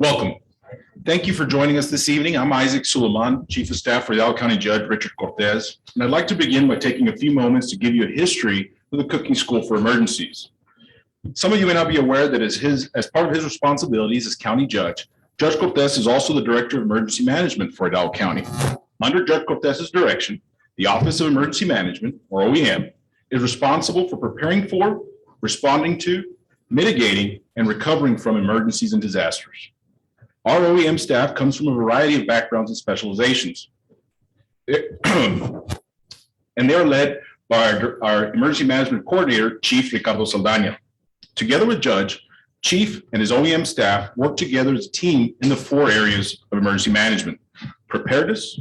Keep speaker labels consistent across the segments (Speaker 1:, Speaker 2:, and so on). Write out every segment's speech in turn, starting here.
Speaker 1: Welcome. Thank you for joining us this evening. I'm Isaac Suleiman, Chief of Staff for Hidalgo County Judge Richard Cortez, and I'd like to begin by taking a few moments to give you a history of the Cooking School for Emergencies. Some of you may not be aware that as part of his responsibilities as County Judge, Judge Cortez is also the Director of Emergency Management for Hidalgo County. Under Judge Cortez's direction, the Office of Emergency Management, or OEM, is responsible for preparing for, responding to, mitigating, and recovering from emergencies and disasters. Our OEM staff comes from a variety of backgrounds and specializations. And they are led by our Emergency Management Coordinator, Chief Ricardo Saldana. Together with Judge, Chief and his OEM staff work together as a team in the 4 areas of emergency management: preparedness,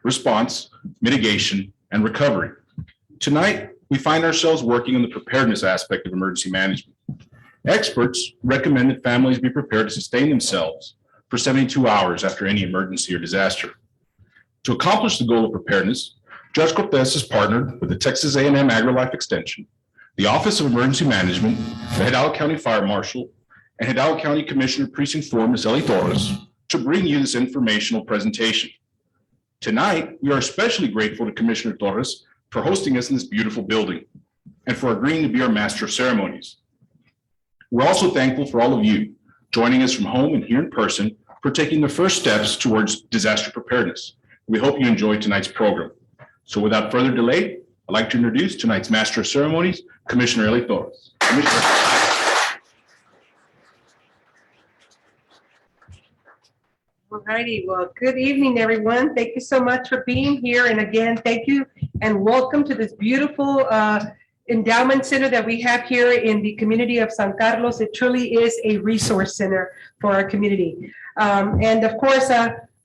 Speaker 1: response, mitigation, and recovery. Tonight, we find ourselves working on the preparedness aspect of emergency management. Experts recommend that families be prepared to sustain themselves for 72 hours after any emergency or disaster. To accomplish the goal of preparedness, Judge Cortez has partnered with the Texas A&M Agrilife Extension, the Office of Emergency Management, the Hidalgo County Fire Marshal, and Hidalgo County Commissioner Precinct 4, Ms. Ellie Torres, to bring you this informational presentation. Tonight, we are especially grateful to Commissioner Torres for hosting us in this beautiful building and for agreeing to be our Master of Ceremonies. We're also thankful for all of you joining us from home and here in person for taking the first steps towards disaster preparedness. We hope you enjoyed tonight's program. So without further delay, I'd like to introduce tonight's Master of Ceremonies, Commissioner Ellie Torres. Commissioner.
Speaker 2: All righty, well, good evening, everyone. Thank you so much for being here. And again, thank you and welcome to this beautiful endowment center that we have here in the community of San Carlos. It truly is a resource center for our community. And of course,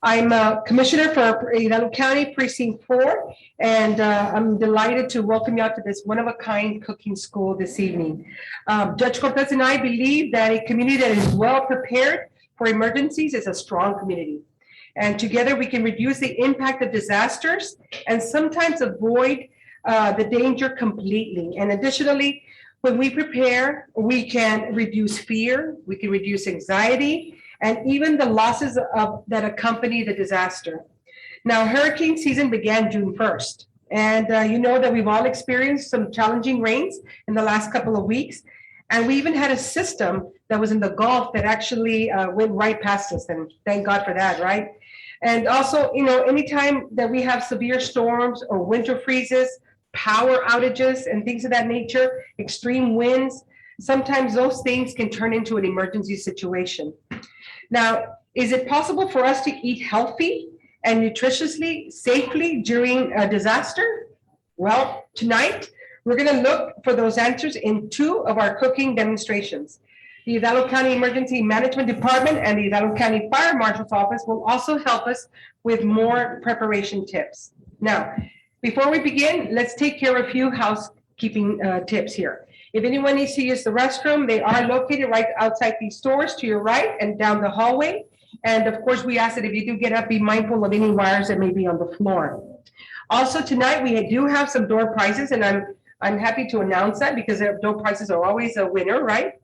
Speaker 2: I'm a commissioner for Hidalgo County Precinct 4, and I'm delighted to welcome you out to this one-of-a-kind cooking school this evening. Judge Cortez and I believe that a community that is well prepared for emergencies is a strong community. And together we can reduce the impact of disasters and sometimes avoid the danger completely. And additionally, when we prepare, we can reduce fear, we can reduce anxiety, and even the losses that accompany the disaster. Now, hurricane season began June 1st. And you know that we've all experienced some challenging rains in the last couple of weeks. And we even had a system that was in the Gulf that actually went right past us. And thank God for that, right? And also, you know, anytime that we have severe storms or winter freezes, power outages and things of that nature, extreme winds, sometimes those things can turn into an emergency situation. Now, is it possible for us to eat healthy and nutritiously, safely during a disaster? Well, tonight, we're gonna look for those answers in 2 of our cooking demonstrations. The Hidalgo County Emergency Management Department and the Hidalgo County Fire Marshal's Office will also help us with more preparation tips. Now, before we begin, let's take care of a few housekeeping tips here. If anyone needs to use the restroom, they are located right outside these doors to your right and down the hallway. And of course, we ask that if you do get up, be mindful of any wires that may be on the floor. Also tonight, we do have some door prizes, and I'm happy to announce that because door prizes are always a winner, right?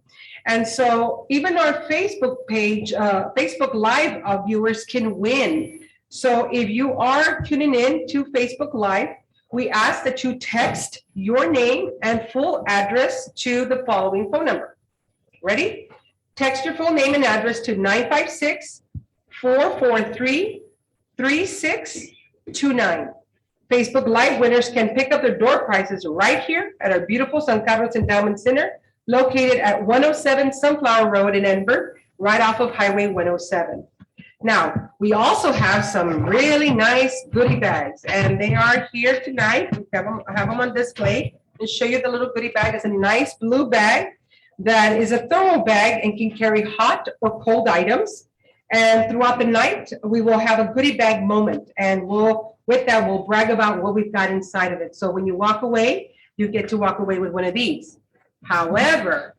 Speaker 2: And so even our Facebook page, Facebook Live viewers can win. So if you are tuning in to Facebook Live, we ask that you text your name and full address to the following phone number. Ready? Text your full name and address to 956-443-3629. Facebook Live winners can pick up their door prizes right here at our beautiful San Carlos Endowment Center, located at 107 Sunflower Road in Edinburgh, right off of Highway 107. Now, we also have some really nice goodie bags, and they are here tonight. We have them on display. I'll show you the little goodie bag. It's a nice blue bag that is a thermal bag and can carry hot or cold items. And throughout the night, we will have a goodie bag moment, and with that, we'll brag about what we've got inside of it. So when you walk away, you get to walk away with one of these. However,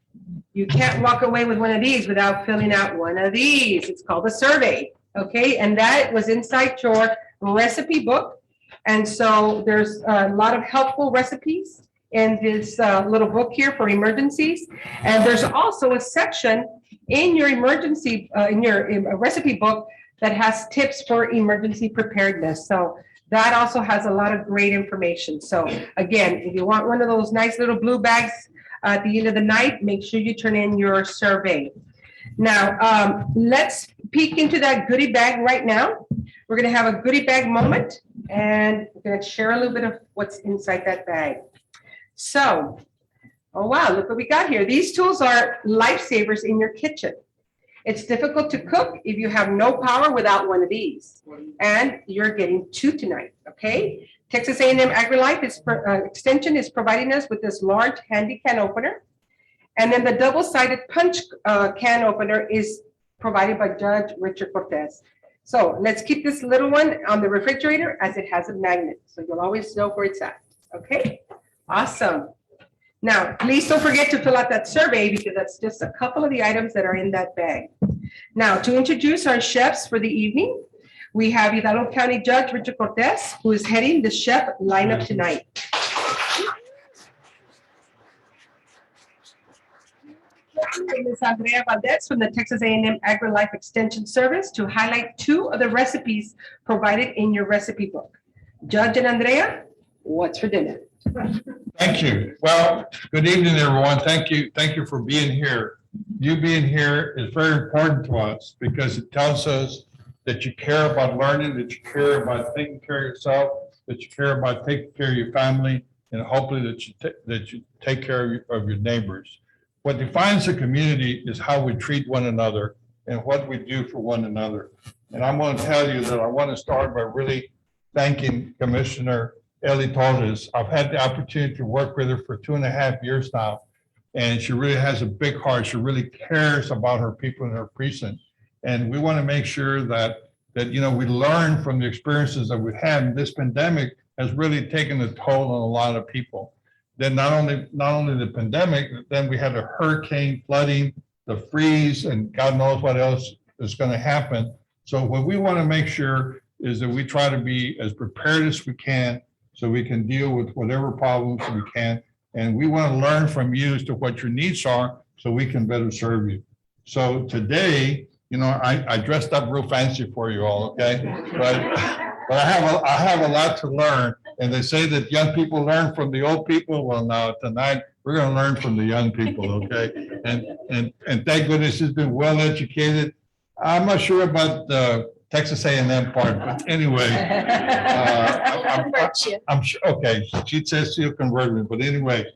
Speaker 2: you can't walk away with one of these without filling out one of these. It's called a survey, okay? And that was inside your recipe book. And so there's a lot of helpful recipes in this little book here for emergencies. And there's also a section in your emergency, in your recipe book that has tips for emergency preparedness. So that also has a lot of great information. So again, if you want one of those nice little blue bags at the end of the night, make sure you turn in your survey. Now, let's peek into that goodie bag right now. We're gonna have a goodie bag moment, and we're gonna share a little bit of what's inside that bag. So, oh wow, look what we got here. These tools are lifesavers in your kitchen. It's difficult to cook if you have no power without one of these. And you're getting two tonight, okay? Texas A&M Agrilife Extension is providing us with this large handy can opener. And then the double-sided punch can opener is provided by Judge Richard Cortez. So let's keep this little one on the refrigerator as it has a magnet. So you'll always know where it's at, okay? Awesome. Now, please don't forget to fill out that survey because that's just a couple of the items that are in that bag. Now, to introduce our chefs for the evening, we have Hidalgo County Judge Richard Cortez, who is heading the chef lineup tonight. Ms. Andrea Valdez from the Texas A&M Agrilife Extension Service to highlight two of the recipes provided in your recipe book. Judge and Andrea, what's for dinner?
Speaker 3: Thank you. Well, good evening, everyone. Thank you. Thank you for being here. You being here is very important to us because it tells us that you care about learning, that you care about taking care of yourself, that you care about taking care of your family, and hopefully that you take care of your neighbors. What defines a community is how we treat one another and what we do for one another. And I'm going to tell you that I want to start by really thanking Commissioner Ellie Torres. I've had the opportunity to work with her for 2.5 years now, and she really has a big heart. She really cares about her people in her precinct. And we want to make sure that we learn from the experiences that we've had. This pandemic has really taken a toll on a lot of people. Then not only the pandemic, then we had a hurricane, flooding, the freeze, and God knows what else is going to happen. So what we want to make sure is that we try to be as prepared as we can so we can deal with whatever problems we can. And we want to learn from you as to what your needs are so we can better serve you. So today, I dressed up real fancy for you all, okay? But I have a lot to learn. And they say that young people learn from the old people. Well, now tonight we're going to learn from the young people, okay? And thank goodness she's been well educated. I'm not sure about the Texas A&M part, but anyway, I'm sure. Okay, she says she'll convert me, but anyway,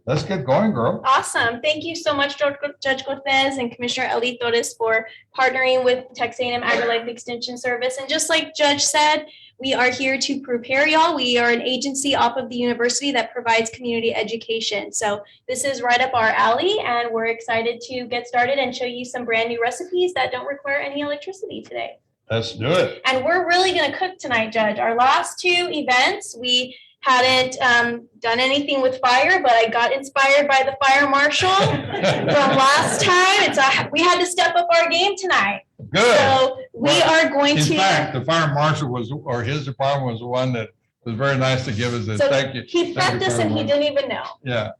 Speaker 3: let's get going, girl.
Speaker 4: Awesome. Thank you so much, Judge Cortez and Commissioner Ellie Torres, for partnering with Texas A&M Agrilife Extension Service. And just like Judge said, we are here to prepare y'all. We are an agency off of the university that provides community education. So this is right up our alley, and we're excited to get started and show you some brand new recipes that don't require any electricity today.
Speaker 3: Let's do it.
Speaker 4: And we're really going to cook tonight, Judge. Our last two events, we hadn't done anything with fire, but I got inspired by the fire marshal from last time. We had to step up our game tonight.
Speaker 3: Good.
Speaker 4: So we are going to.
Speaker 3: In fact, the fire marshal or his department was the one that was very nice to give us this.
Speaker 4: So
Speaker 3: thank you.
Speaker 4: He prepped us and he didn't even know.
Speaker 3: Yeah.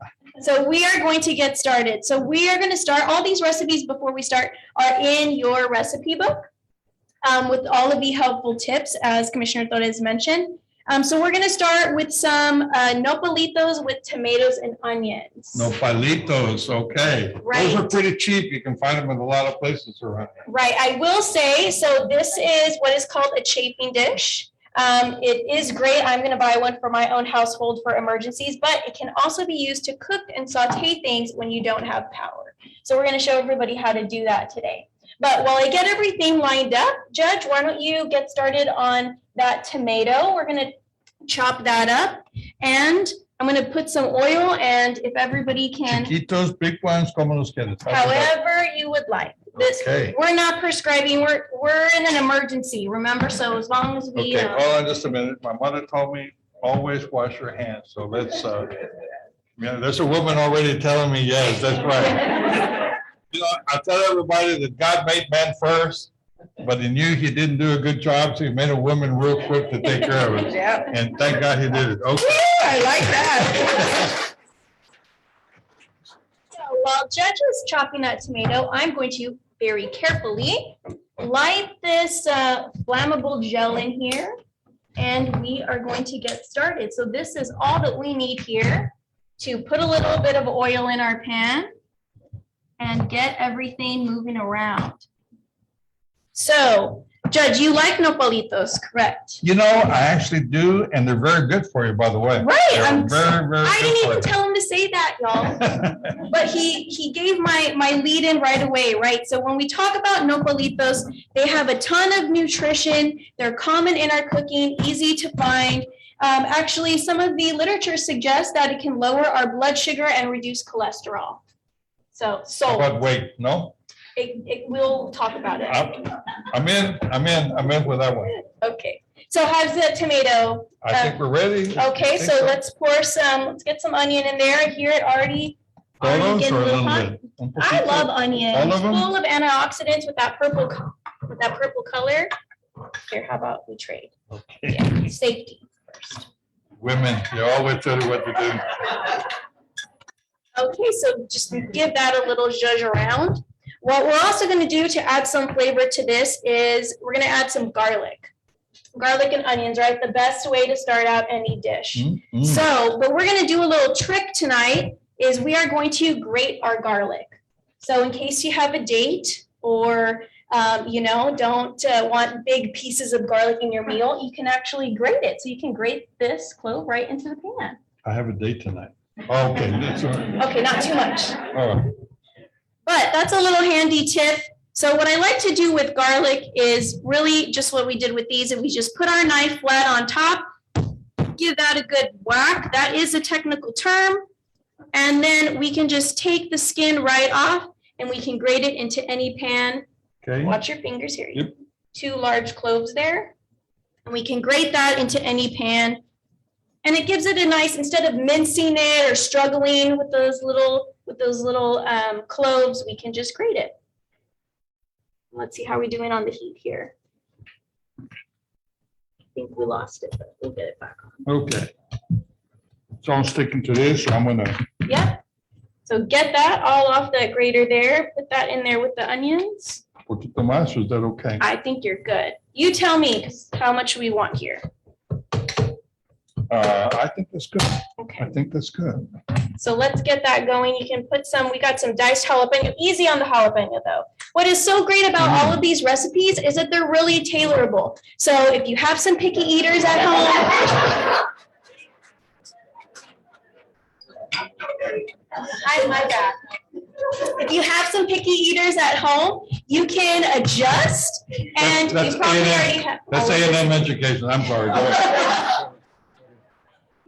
Speaker 4: So we are going to get started. So we are going to start. All these recipes before we start are in your recipe book with all of the helpful tips, as Commissioner Torres mentioned. So we're going to start with some nopalitos with tomatoes and onions.
Speaker 3: Nopalitos, okay.
Speaker 4: Right.
Speaker 3: Those are pretty cheap. You can find them in a lot of places around.
Speaker 4: Right. I will say, so this is what is called a chafing dish. It is great. I'm going to buy one for my own household for emergencies, but it can also be used to cook and saute things when you don't have power. So we're going to show everybody how to do that today. But while I get everything lined up, Judge, why don't you get started on that tomato? We're going to chop that up, and I'm going to put some oil, and if everybody can.
Speaker 3: Chiquitos, big ones, como los quieres.
Speaker 4: However you would like.
Speaker 3: Okay.
Speaker 4: We're not prescribing. We're in an emergency, remember? So as long as we.
Speaker 3: Okay, hold on just a minute. My mother told me always wash your hands. So let's. There's a woman already telling me yes. That's right. I tell everybody that God made man first, but he knew he didn't do a good job, so he made a woman real quick to take care of it.
Speaker 2: Yeah.
Speaker 3: And thank God he did it. Okay.
Speaker 2: I like that.
Speaker 4: while Judge is chopping that tomato, I'm going to very carefully light this flammable gel in here, and we are going to get started. So this is all that we need here to put a little bit of oil in our pan and get everything moving around. So, Judge, you like nopalitos, correct?
Speaker 3: You know, I actually do, and they're very good for you, by the way.
Speaker 4: Right,
Speaker 3: They're
Speaker 4: I'm,
Speaker 3: very
Speaker 4: I
Speaker 3: good
Speaker 4: didn't
Speaker 3: for
Speaker 4: even tell him to say that, y'all.
Speaker 3: you.
Speaker 4: But he gave my lead in right away, right? So when we talk about nopalitos, they have a ton of nutrition. They're common in our cooking, easy to find. Actually, some of the literature suggests that it can lower our blood sugar and reduce cholesterol.
Speaker 3: How
Speaker 4: So
Speaker 3: about weight? No?
Speaker 4: we'll talk about it.
Speaker 3: I'm in with that one.
Speaker 4: Okay, so how's the tomato?
Speaker 3: I think we're ready.
Speaker 4: Okay,
Speaker 3: I think
Speaker 4: so let's get some onion in there. I hear it already
Speaker 3: Todos
Speaker 4: getting
Speaker 3: or
Speaker 4: a
Speaker 3: a
Speaker 4: little
Speaker 3: little
Speaker 4: hot.
Speaker 3: bit? Un
Speaker 4: I
Speaker 3: poquito?
Speaker 4: love onions.
Speaker 3: All of them?
Speaker 4: Full of antioxidants with that purple color. Here, how about we trade?
Speaker 3: Okay.
Speaker 4: Yeah, safety first.
Speaker 3: Women, they always tell you what to do.
Speaker 4: Okay, so just give that a little zhuzh around. What we're also going to do to add some flavor to this is we're going to add some garlic. Garlic and onions, right? The best way to start out any dish.
Speaker 3: Mm.
Speaker 4: So, but we're going to do a little trick tonight is we are going to grate our garlic. So in case you have a date or, don't want big pieces of garlic in your meal, you can actually grate it. So you can grate this clove right into the pan.
Speaker 3: I have a date tonight. Okay, that's all right.
Speaker 4: Okay, not too much.
Speaker 3: All right.
Speaker 4: But that's a little handy tip. So what I like to do with garlic is really just what we did with these, and we just put our knife flat on top, give that a good whack. That is a technical term. And then we can just take the skin right off and we can grate it into any pan.
Speaker 3: Okay.
Speaker 4: Watch your fingers here.
Speaker 3: Yep.
Speaker 4: 2 large cloves there. And we can grate that into any pan. And it gives it a nice, instead of mincing it or struggling with those little cloves, we can just grate it. Let's see how we're doing on the heat here. I think we lost it, but we'll get it back on.
Speaker 3: Okay. So I'm sticking to this, so I'm gonna,
Speaker 4: Yep. So get that all off the grater there. Put that in there with the onions.
Speaker 3: poquito más, is that okay?
Speaker 4: I think you're good. You tell me 'cause how much we want here.
Speaker 3: I think that's good.
Speaker 4: Okay.
Speaker 3: I think that's good.
Speaker 4: So let's get that going. You can put we got some diced jalapeno, easy on the jalapeno though. What is so great about all of these recipes is that they're really tailorable. So if you have some picky eaters at home. Hi, my bad. If you have some picky eaters at home, you can adjust and
Speaker 3: That's
Speaker 4: you probably
Speaker 3: A&M.
Speaker 4: already have.
Speaker 3: That's A&M education. I'm sorry. Go ahead.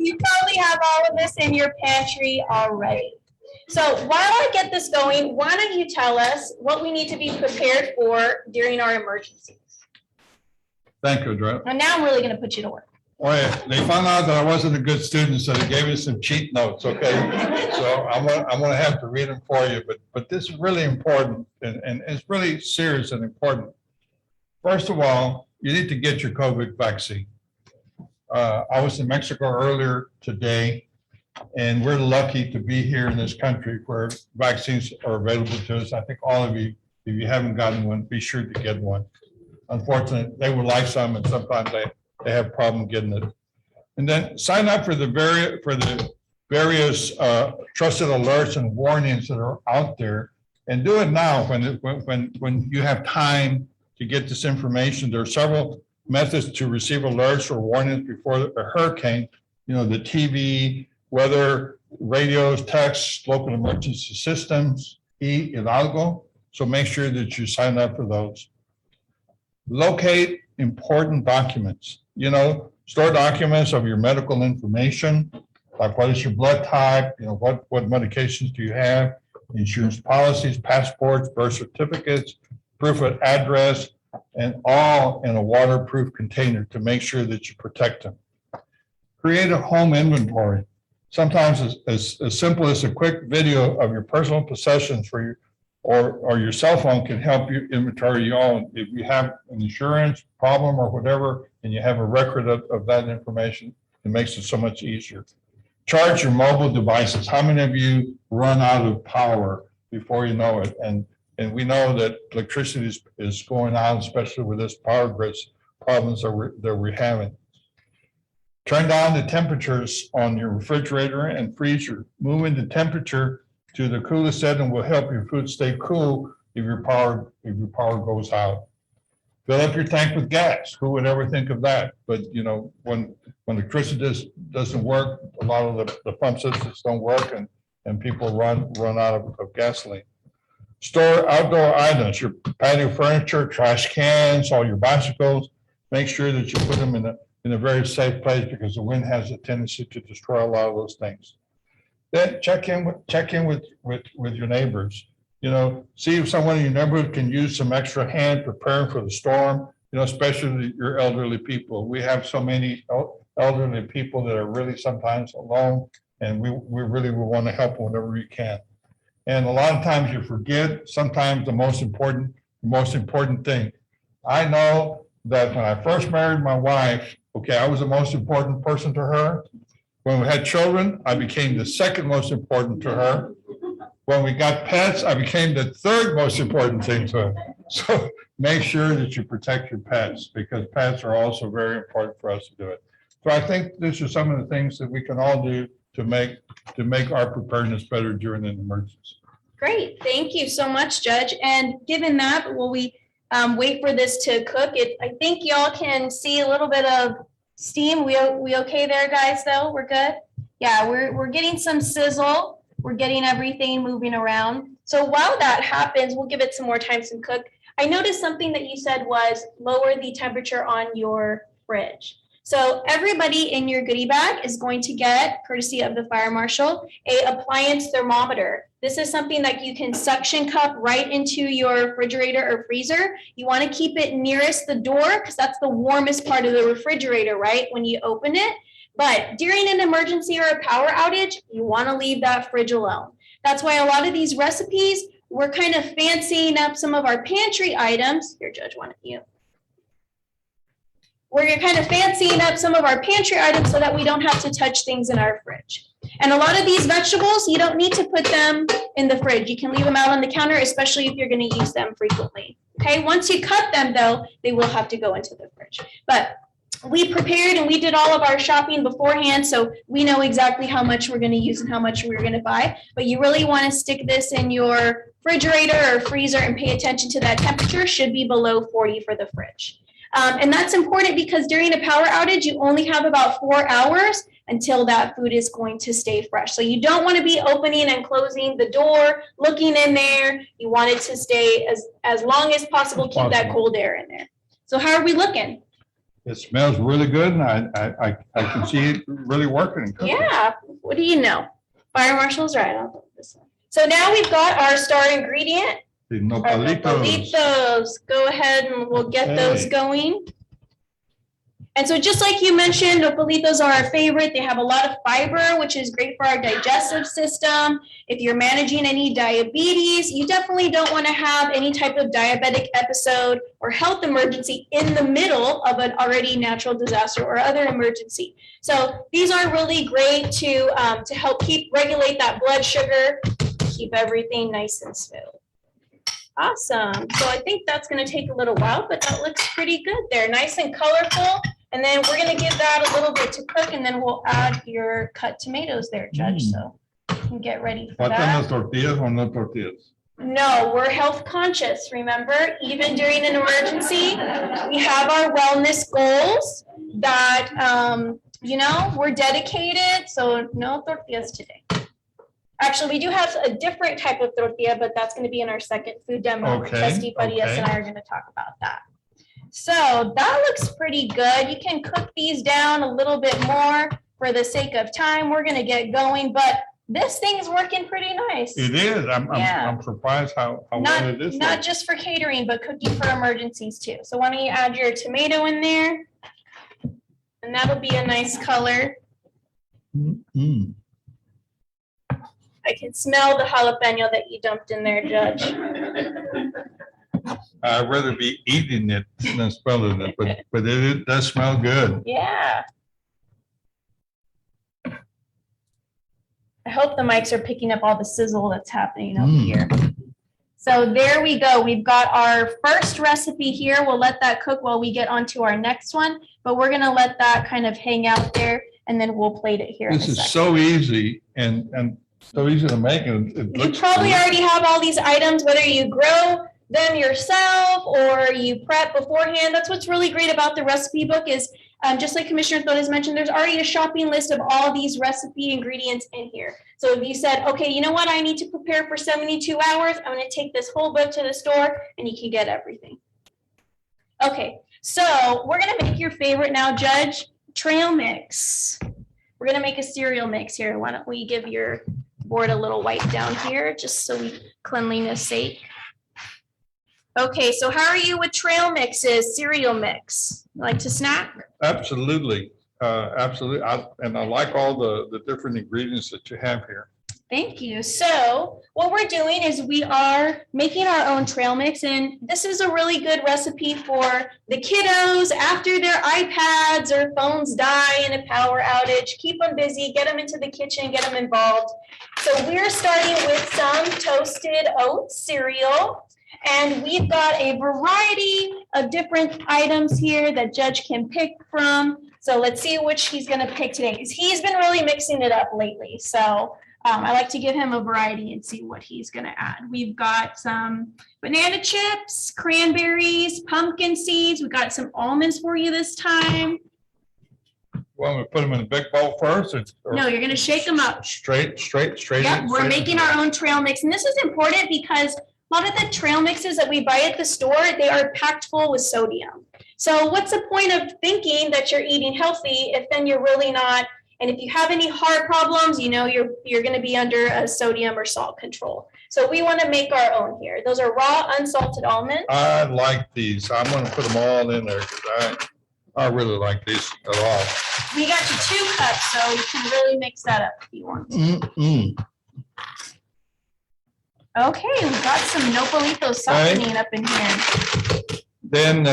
Speaker 4: You probably have all of this in your pantry already. So while I get this going, why don't you tell us what we need to be prepared for during our emergencies?
Speaker 3: Thank you, Drew.
Speaker 4: And now I'm really going to put you to work.
Speaker 3: Oh, yeah, they found out that I wasn't a good student, so they gave me some cheat notes, okay? So I'm gonna have to read them for you, but this is really important, and it's really serious and important. First of all, you need to get your COVID vaccine. I was in Mexico earlier today, and we're lucky to be here in this country where vaccines are available to us. I think all of you, if you haven't gotten one, be sure to get one. Unfortunately, they would like some, and sometimes they have problem getting it. And then sign up for the various trusted alerts and warnings that are out there, and do it now when you have time to get this information. There are several methods to receive alerts or warnings before a hurricane. You know, the TV, weather, radios, texts, local emergency systems, Hidalgo. So make sure that you sign up for those. Locate important documents. You know, store documents of your medical information, like what is your blood type, you know, what medications do you have, insurance policies, passports, birth certificates, proof of address, and all in a waterproof container to make sure that you protect them. Create a home inventory. Sometimes as simple as a quick video of your personal possessions for your or your cell phone can help you inventory your own. If you have an insurance problem or whatever, and you have a record of that information, it makes it so much easier. charge your mobile devices. How many of you run out of power before you know it? And we know that electricity is going on, especially with this power grids problems that we're having. Turn down the temperatures on your refrigerator and freezer. Moving the temperature to the coolest setting will help your food stay cool if your power goes out. Fill up your tank with gas. Who would ever think of that? But you know, when electricity doesn't work, a lot of the pump systems don't work, and people run out of gasoline. Store outdoor items, your patio furniture, trash cans, all your bicycles. Make sure that you put them in a very safe place, because the wind has a tendency to destroy a lot of those things. Then check in with your neighbors. You know, see if someone in your neighborhood can use some extra hand preparing for the storm, you know, especially your elderly people. We have so many elderly people that are really sometimes alone, and we really will want to help them whenever we can. And a lot of times you forget sometimes the most important thing. I know that when I first married my wife, okay, I was the most important person to her. When we had children, I became the second most important to her. When we got pets, I became the third most important thing to her. So make sure that you protect your pets, because pets are also very important for us to do it. So I think these are some of the things that we can all do to make our preparedness better during an emergency.
Speaker 4: Great, thank you so much, Judge. And given that, will we wait for this to cook? I think y'all can see a little bit of steam. We okay there, guys, though? We're good? Yeah, we're getting some sizzle. We're getting everything moving around. So while that happens, we'll give it some more time to cook. I noticed something that you said was lower the temperature on your fridge. So everybody in your goodie bag is going to get, courtesy of the fire marshal, a appliance thermometer. This is something that you can suction cup right into your refrigerator or freezer. You want to keep it nearest the door, because that's the warmest part of the refrigerator, right, when you open it. But during an emergency or a power outage, you want to leave that fridge alone. That's why a lot of these recipes, we're kind of fancying up some of our pantry items. Here, Judge, why don't you? We're kind of fancying up some of our pantry items so that we don't have to touch things in our fridge. And a lot of these vegetables, you don't need to put them in the fridge. You can leave them out on the counter, especially if you're going to use them frequently. Okay, once you cut them, though, they will have to go into the fridge. But we prepared and we did all of our shopping beforehand, so we know exactly how much we're going to use and how much we're going to buy. But you really want to stick this in your refrigerator or freezer and pay attention to that temperature. Should be below 40 for the fridge. And that's important because during a power outage, you only have about 4 hours until that food is going to stay fresh. So you don't want to be opening and closing the door, looking in there. You want it to stay as long as possible, keep that cold air in there. So how are we looking?
Speaker 3: It smells really good, and I can see it really working.
Speaker 4: Yeah, what do you know? Fire marshal's right on this one. So now we've got our star ingredient.
Speaker 3: The
Speaker 4: Our
Speaker 3: nopalitos.
Speaker 4: nopalitos. Go ahead and we'll get those going. And so just like you mentioned, nopalitos are our favorite. They have a lot of fiber, which is great for our digestive system. If you're managing any diabetes, you definitely don't want to have any type of diabetic episode or health emergency in the middle of an already natural disaster or other emergency. So these are really great to help regulate that blood sugar, keep everything nice and smooth. Awesome. So I think that's going to take a little while, but that looks pretty good there. Nice and colorful. And then we're going to give that a little bit to cook, and then we'll add your cut tomatoes there, Judge. So you can get ready for that.
Speaker 3: Tortillas or no tortillas?
Speaker 4: No, we're health conscious. Remember, even during an emergency, we have our wellness goals that, we're dedicated. So no tortillas today. Actually, we do have a different type of tortilla, but that's going to be in our second food demo.
Speaker 3: Okay,
Speaker 4: Trustee Farias and I are going to talk about that. So that looks pretty good. You can cook these down a little bit more for the sake of time. We're going to get going, but this thing's working pretty nice.
Speaker 3: It is. I'm surprised how well it is.
Speaker 4: Not just for catering, but cooking for emergencies too. So why don't you add your tomato in there? And that'll be a nice color.
Speaker 3: Mm-hmm.
Speaker 4: I can smell the jalapeno that you dumped in there, Judge.
Speaker 3: I'd rather be eating it than smelling it, but it does smell good.
Speaker 4: Yeah. I hope the mics are picking up all the sizzle that's happening over here. So there we go. We've got our first recipe here. We'll let that cook while we get onto our next one, but we're gonna let that kind of hang out there and then we'll plate it here in a
Speaker 3: This is
Speaker 4: second.
Speaker 3: so easy and so easy to make, and it
Speaker 4: You
Speaker 3: looks
Speaker 4: probably
Speaker 3: good.
Speaker 4: already have all these items, whether you grow them yourself or you prep beforehand. That's what's really great about the recipe book is just like Commissioner Torres mentioned, there's already a shopping list of all these recipe ingredients in here. So if you said, okay, you know what, I need to prepare for 72 hours, I'm gonna take this whole book to the store and you can get everything. Okay, so we're gonna make your favorite now, Judge, trail mix. We're gonna make a cereal mix here. Why don't we give your board a little wipe down here, just so we, cleanliness sake. Okay, so how are you with trail mixes, cereal mix? Like to snack?
Speaker 3: Absolutely, absolutely. And I like all the different ingredients that you have here.
Speaker 4: Thank you. So what we're doing is we are making our own trail mix, and this is a really good recipe for the kiddos after their iPads or phones die in a power outage. Keep them busy, get them into the kitchen, get them involved. So we're starting with some toasted oat cereal, and we've got a variety of different items here that Judge can pick from. So let's see which he's gonna pick today, because he's been really mixing it up lately. So I like to give him a variety and see what he's gonna add. We've got some banana chips, cranberries, pumpkin seeds. We've got some almonds for you this time.
Speaker 3: Well, we put them in a big bowl first. Or
Speaker 4: No, you're gonna shake them up.
Speaker 3: Straight.
Speaker 4: Yep, we're making our own trail mix. And this is important because a lot of the trail mixes that we buy at the store, they are packed full with sodium. So what's the point of thinking that you're eating healthy if then you're really not? And if you have any heart problems, you know, you're gonna be under a sodium or salt control. So we wanna make our own here. Those are raw, unsalted almonds.
Speaker 3: I like these. I'm gonna put them all in there because I really like these a lot.
Speaker 4: We got you 2 cups, so you can really mix that up if you want. Okay, we've got some nopalito softening up in here.
Speaker 3: Then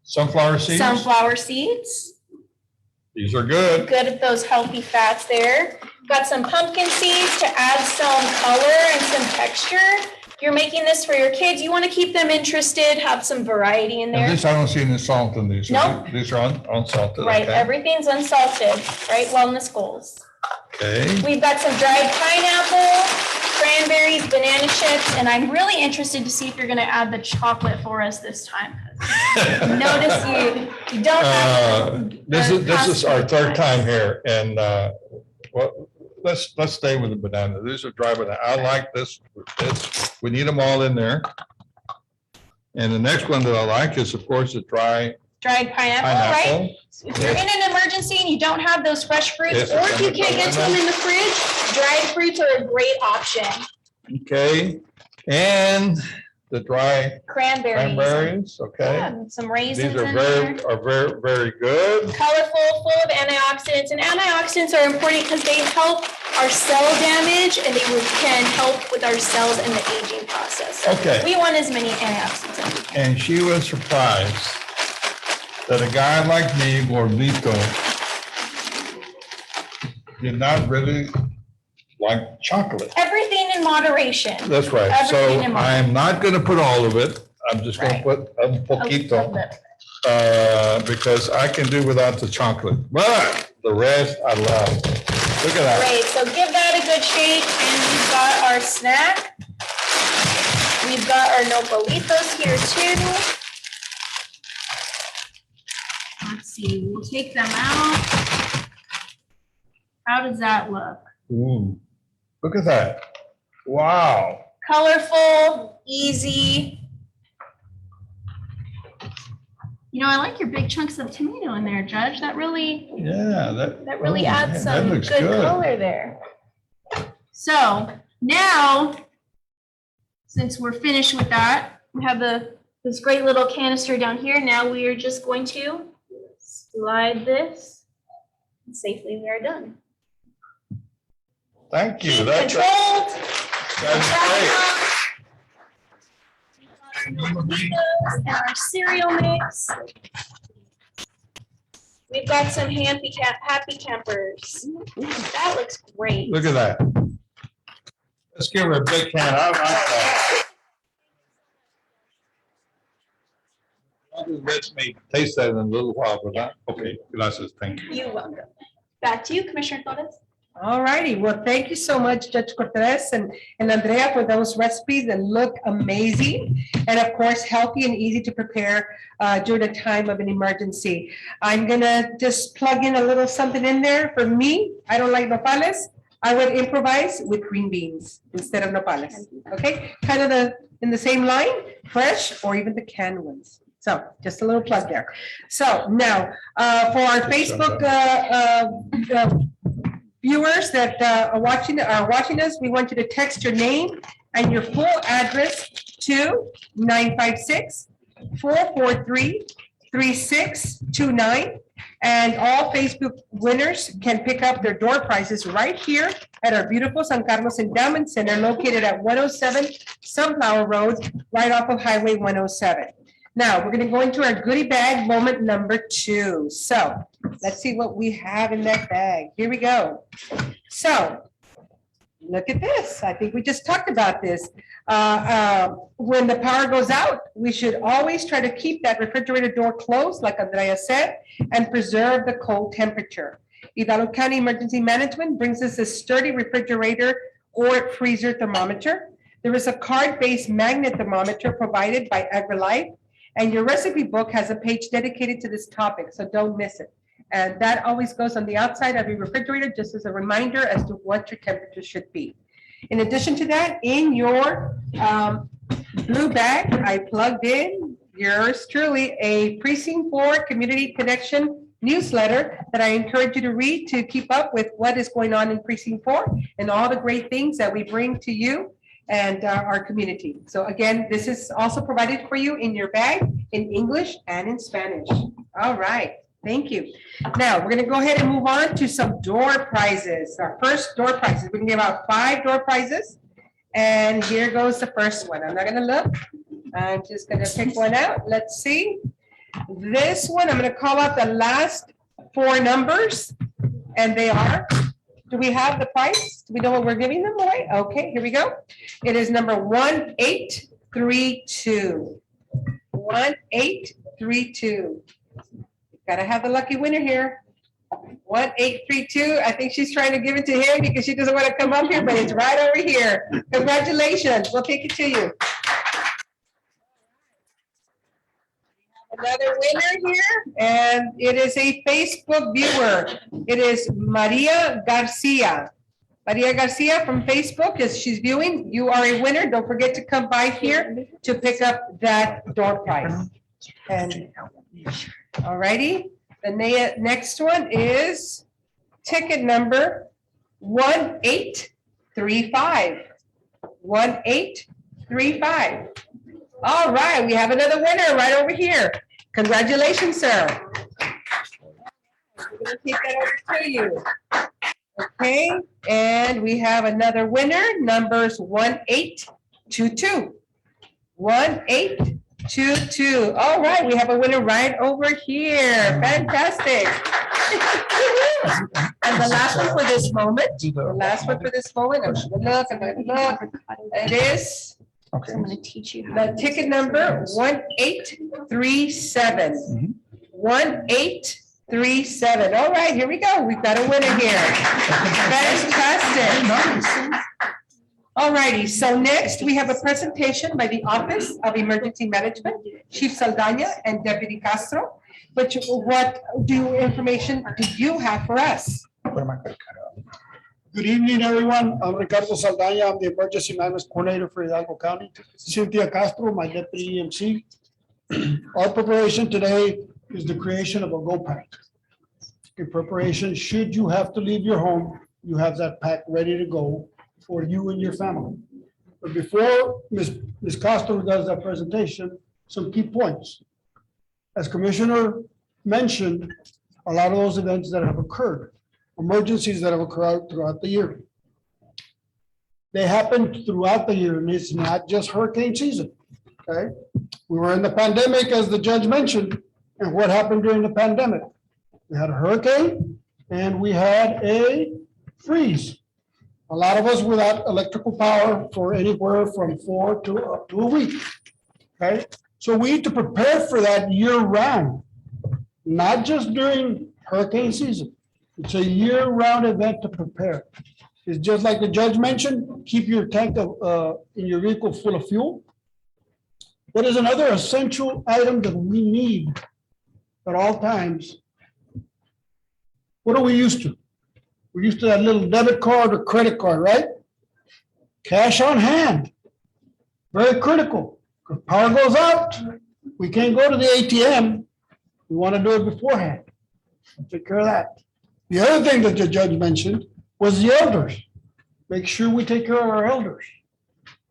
Speaker 3: sunflower seeds.
Speaker 4: Sunflower seeds.
Speaker 3: These are good.
Speaker 4: Good of those healthy fats there. Got some pumpkin seeds to add some color and some texture. If you're making this for your kids, you want to keep them interested, have some variety in
Speaker 3: And
Speaker 4: there.
Speaker 3: this, I don't see any salt in these.
Speaker 4: Nope.
Speaker 3: These are unsalted.
Speaker 4: Right,
Speaker 3: okay.
Speaker 4: everything's unsalted, right? Wellness goals.
Speaker 3: Okay.
Speaker 4: We've got some dried pineapple, cranberries, banana chips, and I'm really interested to see if you're gonna add the chocolate for us this time. Notice you don't have.
Speaker 3: This is our
Speaker 4: custard
Speaker 3: third time
Speaker 4: types.
Speaker 3: here, and well, let's stay with the banana. These are dry banana. I like this. We need them all in there. And the next one that I like is, of course, the
Speaker 4: Dried pineapple, right?
Speaker 3: pineapple.
Speaker 4: If you're in an emergency and you don't have those fresh fruits,
Speaker 3: Yes,
Speaker 4: or if you
Speaker 3: it's
Speaker 4: can't get to them in the fridge, dried fruits are a great option.
Speaker 3: Okay, and the dry
Speaker 4: Cranberries.
Speaker 3: cranberries, okay.
Speaker 4: Yeah, some raisins
Speaker 3: These
Speaker 4: in there.
Speaker 3: are very good.
Speaker 4: Colorful, full of antioxidants, and antioxidants are important because they help our cell damage and they can help with our cells in the aging process. So
Speaker 3: Okay.
Speaker 4: we want as many antioxidants as we can.
Speaker 3: And she was surprised that a guy like me, gordito, did not really like chocolate.
Speaker 4: Everything in moderation.
Speaker 3: That's right. So
Speaker 4: Everything in
Speaker 3: I am not gonna put all of it. I'm just gonna
Speaker 4: Right.
Speaker 3: put a
Speaker 4: A
Speaker 3: poquito,
Speaker 4: little bit.
Speaker 3: because I can do without the chocolate. But the rest I love. Look at that.
Speaker 4: Great, so give that a good shake, and we've got our snack. We've got our nopalitos here too. Let's see, we'll take them out. How does that look?
Speaker 3: Ooh, look at that. Wow.
Speaker 4: Colorful, easy. You know, I like your big chunks of tomato in there, Judge. That really
Speaker 3: Yeah,
Speaker 4: That really
Speaker 3: oh,
Speaker 4: adds
Speaker 3: man,
Speaker 4: some
Speaker 3: that looks
Speaker 4: good color there. So now, since we're finished with that, we have this great little canister down here. Now we are just going to slide this and safely we are done.
Speaker 3: Thank you.
Speaker 4: Keep
Speaker 3: That's
Speaker 4: controlled.
Speaker 3: great.
Speaker 4: And our cereal mix. We've got some happy campers. That looks great.
Speaker 3: Look at that. Let's give her a big hand. I like that. Let me taste that in a little while, but okay, gracias, thank you.
Speaker 4: You're welcome. Back to you, Commissioner Torres.
Speaker 2: All righty. Well, thank you so much, Judge Cortez and Andrea, for those recipes that look amazing. And of course, healthy and easy to prepare during a time of an emergency. I'm gonna just plug in a little something in there. For me, I don't like nopales. I would improvise with green beans instead of nopales. Okay, kind of in the same line, fresh or even the canned ones. So just a little plug there. So now for our Facebook viewers that are watching us, we want you to text your name and your full address to 956-443-3629. And all Facebook winners can pick up their door prizes right here at our beautiful San Carlos Endowment Center located at 107 Sunflower Road, right off of Highway 107. Now, we're gonna go into our goodie bag moment number 2. So let's see what we have in that bag. Here we go. So look at this. I think we just talked about this. When the power goes out, we should always try to keep that refrigerator door closed, like Andrea said, and preserve the cold temperature. Hidalgo County Emergency Management brings us a sturdy refrigerator or freezer thermometer. There is a card-based magnet thermometer provided by Agrilife. And your recipe book has a page dedicated to this topic, so don't miss it. And that always goes on the outside of your refrigerator, just as a reminder as to what your temperature should be. In addition to that, in your blue bag, I plugged in yours truly, a Precinct 4 Community Connection newsletter that I encourage you to read to keep up with what is going on in Precinct 4 and all the great things that we bring to you and our community. So again, this is also provided for you in your bag in English and in Spanish. All right, thank you. Now, we're gonna go ahead and move on to some door prizes. Our first door prizes, we're gonna give out 5 door prizes. And here goes the first one. I'm not gonna look. I'm just gonna pick one out. Let's see. This one, I'm gonna call out the last 4 numbers, and they are, do we have the price? Do we know what we're giving them away? Okay, here we go. It is number 1832. 1832. Gotta have the lucky winner here. 1832. I think she's trying to give it to him because she doesn't want to come up here, but it's right over here. Congratulations. We'll take it to you. Another winner here, and it is a Facebook viewer. It is Maria Garcia. Maria Garcia from Facebook, as she's viewing, you are a winner. Don't forget to come by here to pick up that door prize. And all righty, the next one is ticket number 1835. 1835. All right, we have another winner right over here. Congratulations, sir. We're gonna take that over to you. Okay, and we have another winner, numbers 1822. 1822. All right, we have a winner right over here. Fantastic. And the last one for this moment, I'm gonna look. It is
Speaker 3: Okay.
Speaker 4: I'm gonna teach you.
Speaker 2: the ticket number 1837. 1837. All right, here we go. We've got a winner here. Fantastic. All righty, so next we have a presentation by the Office of Emergency Management, Chief Saldana and Deputy Castro. But what information do you have for us?
Speaker 5: Good evening, everyone. I'm Ricardo Saldana. I'm the Emergency Management Coordinator for Hidalgo County. Cynthia Castro, my Deputy EMC. Our preparation today is the creation of a Go Pack. In preparation, should you have to leave your home, you have that pack ready to go for you and your family. But before Ms. Castro does that presentation, some key points. As Commissioner mentioned, a lot of those events that have occurred, emergencies that have occurred throughout the year. They happen throughout the year, and it's not just hurricane season, okay? We were in the pandemic, as the judge mentioned, and what happened during the pandemic? We had a hurricane and we had a freeze. A lot of us without electrical power for anywhere from 4 to up to a week. Okay, so we need to prepare for that year round, not just during hurricane season. It's a year round event to prepare. It's just like the judge mentioned, keep your tank of, in your vehicle full of fuel. What is another essential item that we need at all times? What are we used to? We're used to that little debit card or credit card, right? Cash on hand, very critical. If power goes out, we can't go to the ATM. We want to do it beforehand. Take care of that. The other thing that the judge mentioned was the elders. Make sure we take care of our elders,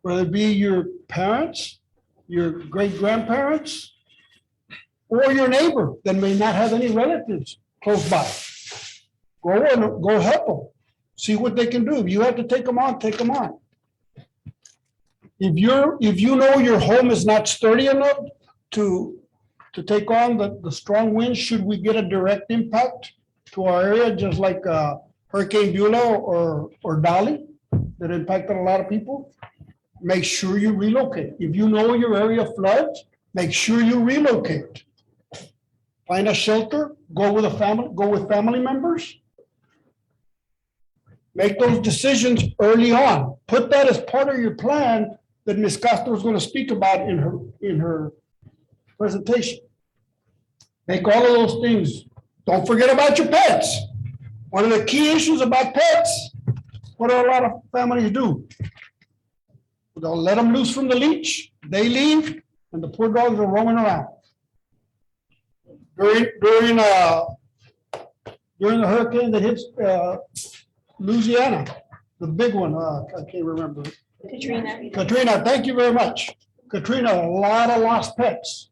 Speaker 5: whether it be your parents, your great-grandparents, or your neighbor that may not have any relatives close by. Go help them. See what they can do. If you have to take them on, take them on. If you know your home is not sturdy enough to take on the strong winds, should we get a direct impact to our area, just like Hurricane Beulah or Dolly that impacted a lot of people, make sure you relocate. If you know your area floods, make sure you relocate. Find a shelter, go with family members. Make those decisions early on. Put that as part of your plan that Ms. Castro is going to speak about in her presentation. Make all of those things. Don't forget about your pets. One of the key issues about pets, what do a lot of families do? They'll let them loose from the leash, they leave, and the poor dogs are roaming around. During the hurricane that hits Louisiana, the big one, I can't remember. Katrina, thank you very much. Katrina, a lot of lost pets.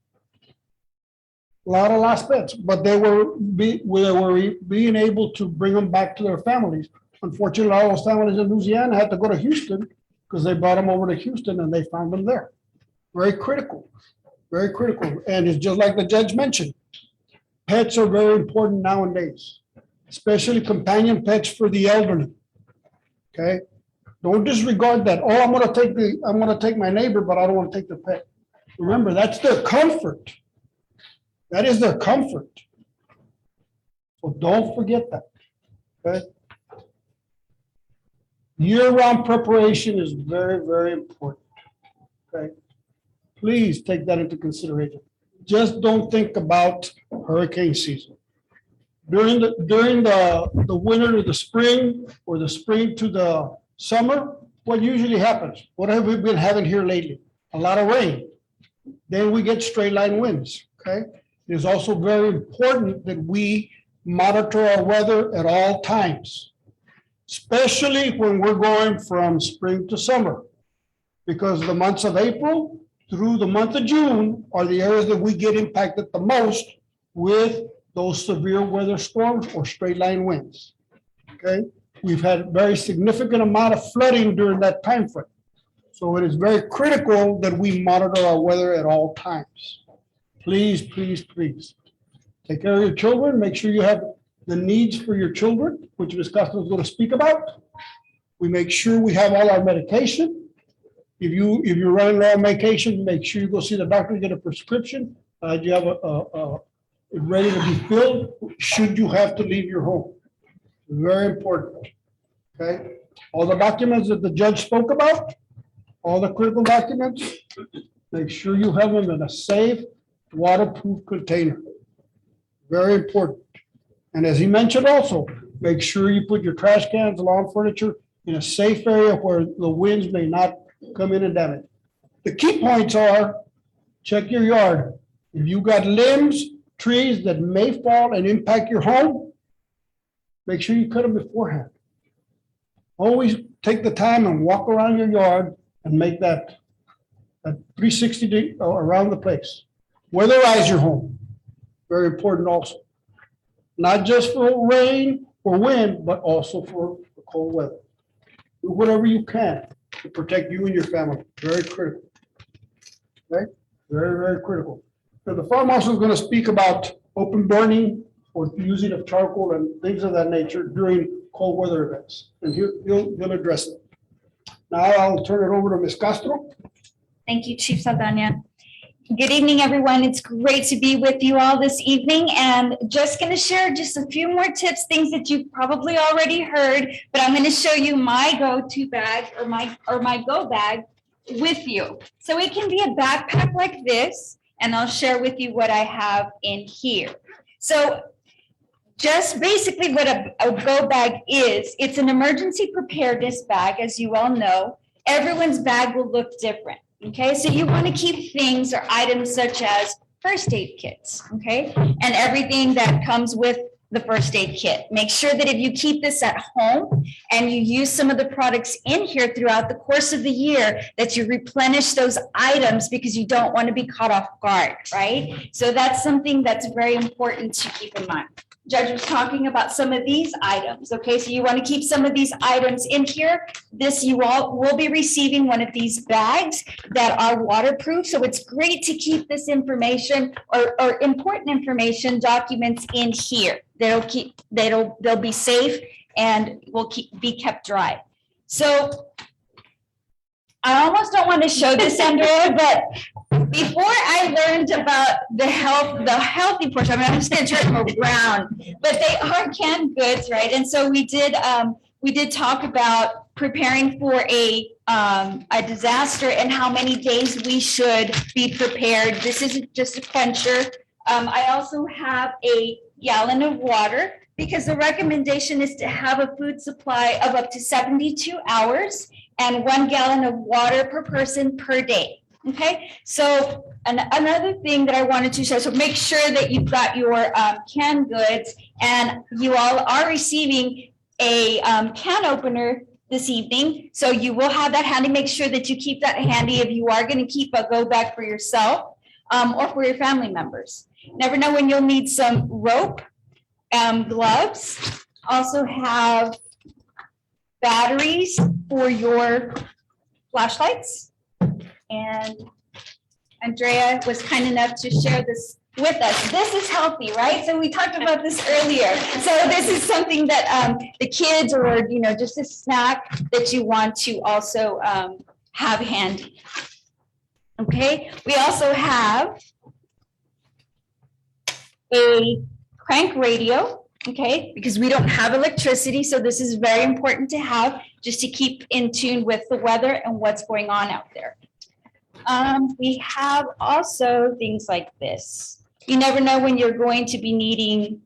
Speaker 5: But they were being able to bring them back to their families. Unfortunately, all those families in Louisiana had to go to Houston because they brought them over to Houston and they found them there. Very critical, very critical. And it's just like the judge mentioned, pets are very important nowadays, especially companion pets for the elderly. Okay, don't disregard that. Oh, I'm gonna take my neighbor, but I don't want to take the pet. Remember, that's their comfort. That is their comfort. So don't forget that. Okay. Year-round preparation is very, very important. Okay. Please take that into consideration. Just don't think about hurricane season. During the winter to the spring, or the spring to the summer, what usually happens? What have we been having here lately? A lot of rain. Then we get straight line winds. Okay. It is also very important that we monitor our weather at all times, especially when we're going from spring to summer, because the months of April through the month of June are the areas that we get impacted the most with those severe weather storms or straight line winds. Okay, we've had very significant amount of flooding during that time frame. So it is very critical that we monitor our weather at all times. Please, please, please. Take care of your children. Make sure you have the needs for your children, which Ms. Castro is going to speak about. We make sure we have all our medication. If you're running low on medication, make sure you go see the doctor, get a prescription. You have it ready to be filled should you have to leave your home. Very important. Okay. All the documents that the judge spoke about, all the critical documents, make sure you have them in a safe, waterproof container. Very important. And as he mentioned also, make sure you put your trash cans, lawn furniture in a safe area where the winds may not come in and damage. The key points are, check your yard. If you got limbs, trees that may fall and impact your home, make sure you cut them beforehand. Always take the time and walk around your yard and make that 360 around the place. Weatherize your home. Very important also. Not just for rain or wind, but also for the cold weather. Do whatever you can to protect you and your family. Very critical. Okay? Very, very critical. So the fire marshal is going to speak about open burning or using of charcoal and things of that nature during cold weather events. And he'll address it. Now I'll turn it over to Ms. Castro.
Speaker 6: Thank you, Chief Saldana. Good evening, everyone. It's great to be with you all this evening, and just going to share just a few more tips, things that you've probably already heard, but I'm going to show you my go-to bag or my go bag with you. So it can be a backpack like this, and I'll share with you what I have in here. So just basically what a go bag is, it's an emergency preparedness bag, as you all know. Everyone's bag will look different. Okay, so you want to keep things or items such as first aid kits, okay? And everything that comes with the first aid kit. Make sure that if you keep this at home and you use some of the products in here throughout the course of the year, that you replenish those items because you don't want to be caught off guard, right? So that's something that's very important to keep in mind. Judge was talking about some of these items, okay? So you want to keep some of these items in here. This, you all will be receiving one of these bags that are waterproof. So it's great to keep this information or important information, documents in here. They'll be safe and will be kept dry. So I almost don't want to show this, Andrea, but before I learned about the healthy portion, I mean, I'm just going to turn them around, but they are canned goods, right? And so we did talk about preparing for a disaster and how many days we should be prepared. This isn't just a quencher. I also have a gallon of water because the recommendation is to have a food supply of up to 72 hours and 1 gallon of water per person per day. Okay, so another thing that I wanted to show, so make sure that you've got your canned goods, and you all are receiving a can opener this evening. So you will have that handy. Make sure that you keep that handy if you are going to keep a go bag for yourself or for your family members. Never know when you'll need some rope, gloves. Also have batteries for your flashlights. And Andrea was kind enough to share this with us. This is healthy, right? So we talked about this earlier. So this is something that the kids or, just a snack that you want to also have handy. Okay, we also have a crank radio, okay, because we don't have electricity. So this is very important to have just to keep in tune with the weather and what's going on out there. We have also things like this. You never know when you're going to be needing,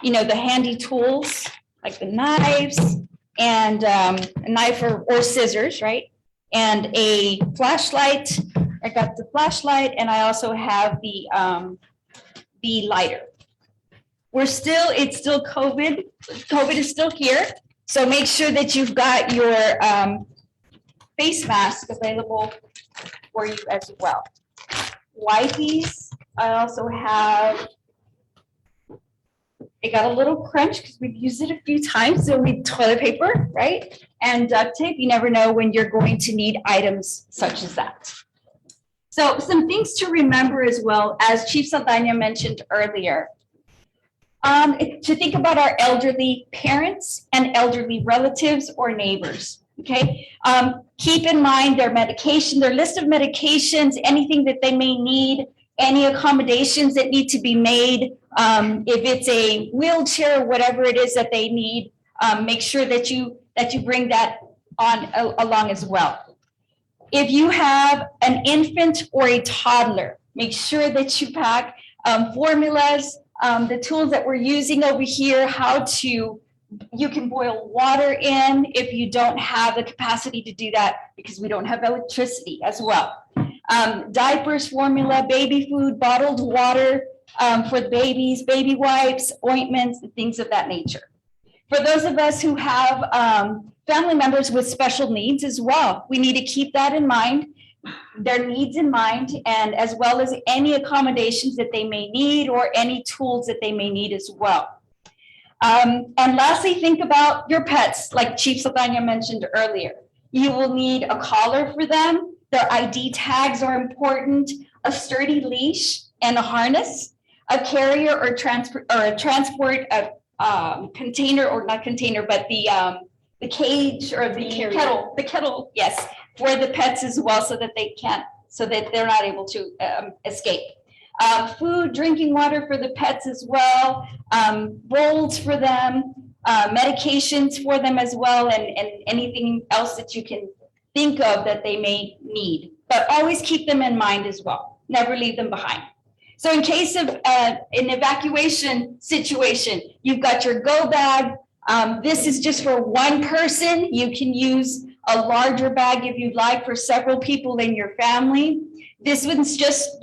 Speaker 6: the handy tools like the knives and a knife or scissors, right? And a flashlight. I got the flashlight, and I also have the lighter. It's still COVID. COVID is still here. So make sure that you've got your face mask available for you as well. Wipes, I also have, it got a little crunch because we've used it a few times, so we need toilet paper, right? And duct tape. You never know when you're going to need items such as that. So some things to remember as well, as Chief Saldana mentioned earlier, to think about our elderly parents and elderly relatives or neighbors. Okay, keep in mind their medication, their list of medications, anything that they may need, any accommodations that need to be made. If it's a wheelchair or whatever it is that they need, make sure that you bring that along as well. If you have an infant or a toddler, make sure that you pack formulas, the tools that we're using over here, you can boil water in if you don't have the capacity to do that because we don't have electricity as well. Diapers, formula, baby food, bottled water for the babies, baby wipes, ointments, and things of that nature. For those of us who have family members with special needs as well, we need to keep that in mind, their needs in mind, and as well as any accommodations that they may need or any tools that they may need as well. And lastly, think about your pets, like Chief Saldana mentioned earlier. You will need a collar for them. Their ID tags are important, a sturdy leash and a harness. a carrier or a transport, container, or not container, but the cage or the kettle, yes, for the pets as well, so that they're not able to escape. Food, drinking water for the pets as well, bowls for them, medications for them as well, and anything else that you can think of that they may need. But always keep them in mind as well. Never leave them behind. So in case of an evacuation situation, you've got your go bag. This is just for one person. You can use a larger bag if you'd like for several people in your family. This one's just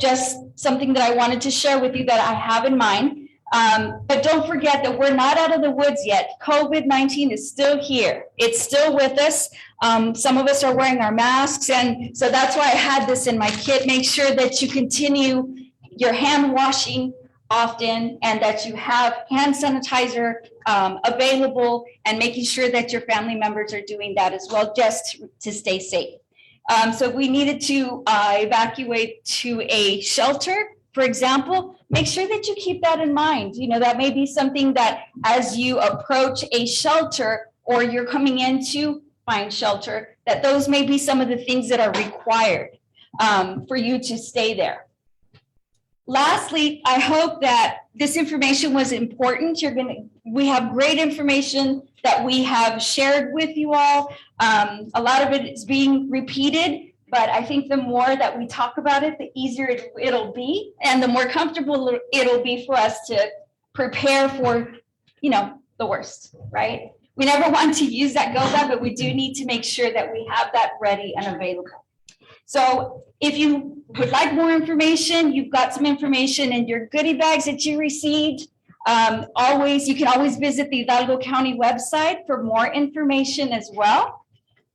Speaker 6: something that I wanted to share with you that I have in mind. But don't forget that we're not out of the woods yet. COVID-19 is still here. It's still with us. Some of us are wearing our masks. And so that's why I had this in my kit. Make sure that you continue your hand washing often and that you have hand sanitizer available, and making sure that your family members are doing that as well, just to stay safe. So if we needed to evacuate to a shelter, for example, make sure that you keep that in mind. You know, that may be something that as you approach a shelter or you're coming in to find shelter, that those may be some of the things that are required for you to stay there. Lastly, I hope that this information was important. We have great information that we have shared with you all. A lot of it is being repeated, but I think the more that we talk about it, the easier it'll be, and the more comfortable it'll be for us to prepare for, the worst, right? We never want to use that go bag, but we do need to make sure that we have that ready and available. So if you would like more information, you've got some information in your goodie bags that you received. You can always visit the Hidalgo County website for more information as well.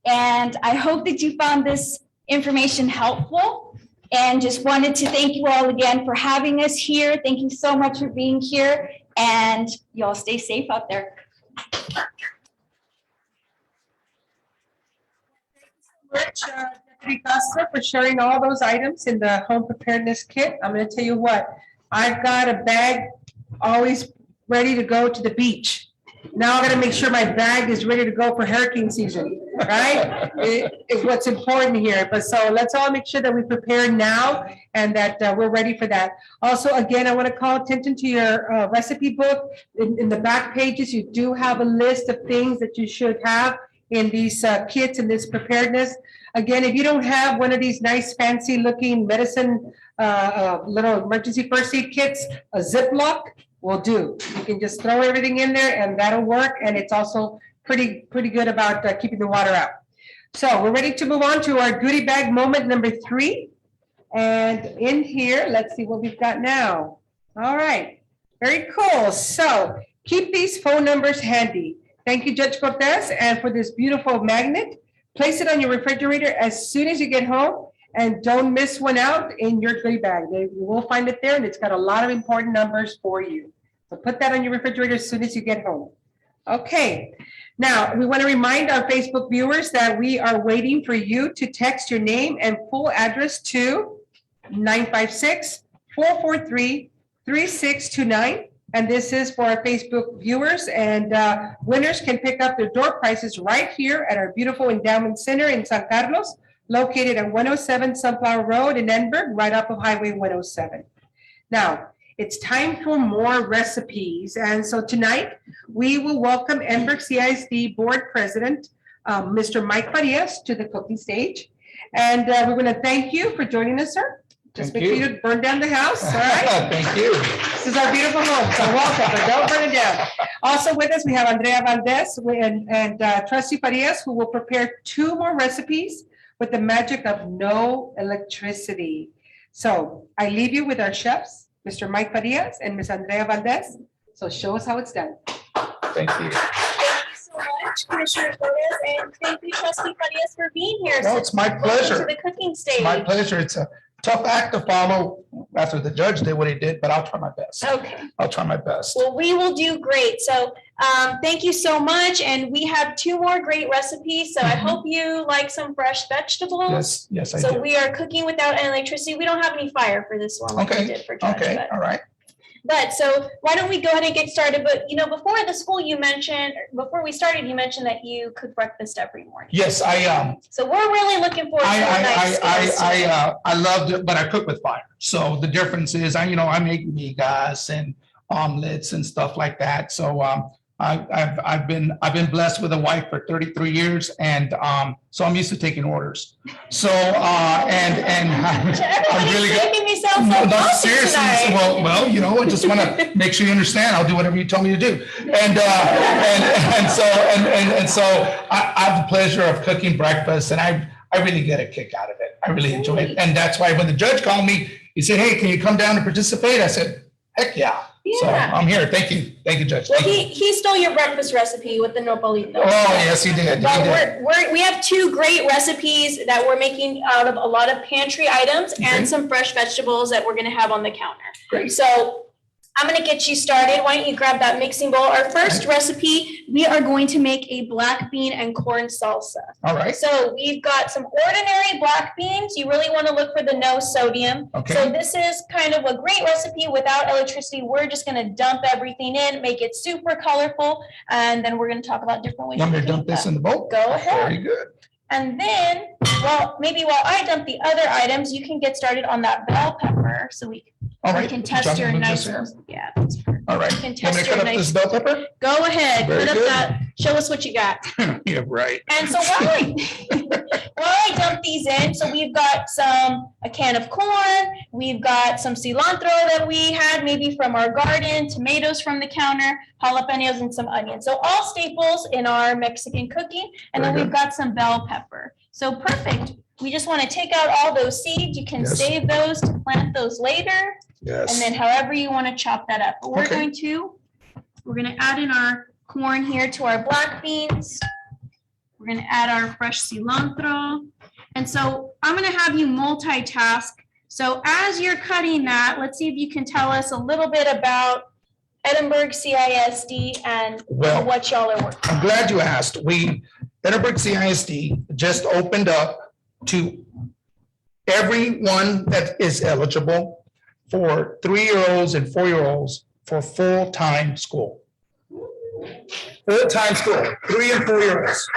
Speaker 6: And I hope that you found this information helpful, and just wanted to thank you all again for having us here. Thank you so much for being here, and y'all stay safe out there.
Speaker 2: Much, Deputy Castro, for sharing all those items in the home preparedness kit. I'm going to tell you what, I've got a bag always ready to go to the beach. Now I got to make sure my bag is ready to go for hurricane season, right? It's what's important here. But so let's all make sure that we prepare now and that we're ready for that. Also, again, I want to call attention to your recipe book. In the back pages, you do have a list of things that you should have in these kits and this preparedness. Again, if you don't have one of these nice fancy looking medicine little emergency first aid kits, a Ziploc will do. You can just throw everything in there and that'll work. And it's also pretty good about keeping the water out. So we're ready to move on to our goodie bag moment number 3. And in here, let's see what we've got now. All right, very cool. So keep these phone numbers handy. Thank you, Judge Cortez, and for this beautiful magnet. Place it on your refrigerator as soon as you get home, and don't miss one out in your goodie bag. You will find it there, and it's got a lot of important numbers for you. So put that on your refrigerator as soon as you get home. Okay, now we want to remind our Facebook viewers that we are waiting for you to text your name and full address to 956-443-3629. And this is for our Facebook viewers, and winners can pick up their door prizes right here at our beautiful endowment center in San Carlos, located at 107 Sunflower Road in Edinburgh, right off of Highway 107. Now, it's time for more recipes. And so tonight, we will welcome Edinburgh CISD Board President, Mr. Mike Farias, to the cooking stage. And we're going to thank you for joining us, sir. Just make sure you don't burn down the house, all right?
Speaker 3: Thank you.
Speaker 2: This is our beautiful home, so welcome, but don't burn it down. Also with us, we have Andrea Valdez and Trustee Farias, who will prepare 2 more recipes with the magic of no electricity. So I leave you with our chefs, Mr. Mike Farias and Ms. Andrea Valdez. So show us how it's done.
Speaker 3: Thank you.
Speaker 4: Thank you so much, Commissioner Torres, and thank you, Trustee Farias, for being here.
Speaker 7: No, it's my pleasure.
Speaker 4: To the cooking stage.
Speaker 7: It's my pleasure. It's a tough act to follow after the judge did what he did, but I'll try my best.
Speaker 4: Okay.
Speaker 7: I'll try my best.
Speaker 4: Well, we will do great. So thank you so much. And we have 2 more great recipes. So I hope you like some fresh vegetables.
Speaker 7: Yes, I
Speaker 4: So
Speaker 7: do.
Speaker 4: we are cooking without any electricity. We don't have any fire for this one like we did for Judge.
Speaker 7: Okay,
Speaker 4: but
Speaker 7: all right.
Speaker 4: But so why don't we go ahead and get started? But before the school before we started, you mentioned that you cook breakfast every morning.
Speaker 7: Yes,
Speaker 4: So we're really looking forward to a nice
Speaker 7: I loved it, but I cook with fire. So the difference is, I make migas and omelets and stuff like that. So I've been blessed with a wife for 33 years, and so I'm used to taking orders. So and I'm really good.
Speaker 4: making me sound so
Speaker 7: No,
Speaker 4: bossy
Speaker 7: seriously.
Speaker 4: tonight.
Speaker 7: Well, I just want to make sure you understand. I'll do whatever you tell me to do. And so I have the pleasure of cooking breakfast, and I really get a kick out of it. I really enjoy it, and that's why when the judge called me, he said, "Hey, can you come down and participate?" I said, "Heck yeah!" So
Speaker 4: Yeah.
Speaker 7: I'm here. Thank you, Judge.
Speaker 4: Well,
Speaker 7: Thank you.
Speaker 4: he stole your breakfast recipe with the nopalito.
Speaker 7: Oh yes, he did. He
Speaker 4: But
Speaker 7: did.
Speaker 4: we have two great recipes that we're making out of a lot of pantry items
Speaker 7: Okay.
Speaker 4: and some fresh vegetables that we're gonna have on the counter.
Speaker 7: Great.
Speaker 4: So I'm gonna get you started. Why don't you grab that mixing bowl? Our first recipe, we are going to make a black bean and corn salsa.
Speaker 7: All right.
Speaker 4: So we've got some ordinary black beans. You really want to look for the no sodium.
Speaker 7: Okay.
Speaker 4: So this is kind of a great recipe without electricity. We're just going to dump everything in, make it super colorful, and then we're going to talk about different ways.
Speaker 7: You want me
Speaker 4: to
Speaker 7: to
Speaker 4: make
Speaker 7: dump this
Speaker 4: that.
Speaker 7: in the bowl?
Speaker 4: Go ahead.
Speaker 7: Very good.
Speaker 4: And then, maybe while I dump the other items, you can get started on that bell pepper. So we
Speaker 7: All right.
Speaker 4: can test
Speaker 7: Jump
Speaker 4: your
Speaker 7: into
Speaker 4: nice.
Speaker 7: this here.
Speaker 4: Yeah. That's perfect.
Speaker 7: All right.
Speaker 4: You can
Speaker 7: You want me
Speaker 4: test
Speaker 7: to
Speaker 4: your
Speaker 7: cut up this
Speaker 4: nice.
Speaker 7: bell pepper?
Speaker 4: Go ahead.
Speaker 7: Very
Speaker 4: Put up
Speaker 7: good.
Speaker 4: that. Show us what you got.
Speaker 7: Yeah, right.
Speaker 4: And so while I dump these in, so we've got a can of corn, we've got some cilantro that we had maybe from our garden, tomatoes from the counter, jalapenos, and some onions. So all staples in our Mexican cooking. And then
Speaker 7: Very
Speaker 4: we've got some bell pepper. So perfect. We just want to take out all those seeds. You can
Speaker 7: Yes.
Speaker 4: save those to plant those later.
Speaker 7: Yes.
Speaker 4: And then however you want to chop that up. But we're
Speaker 7: Okay.
Speaker 4: going to add in our corn here to our black beans. We're going to add our fresh cilantro. And so I'm going to have you multitask. So as you're cutting that, let's see if you can tell us a little bit about Edinburgh CISD and
Speaker 7: Well,
Speaker 4: what y'all are working.
Speaker 7: I'm glad you asked. Edinburgh CISD just opened up to everyone that is eligible for 3-year-olds and 4-year-olds for full-time school. Full-time school, 3 and 4-year-olds.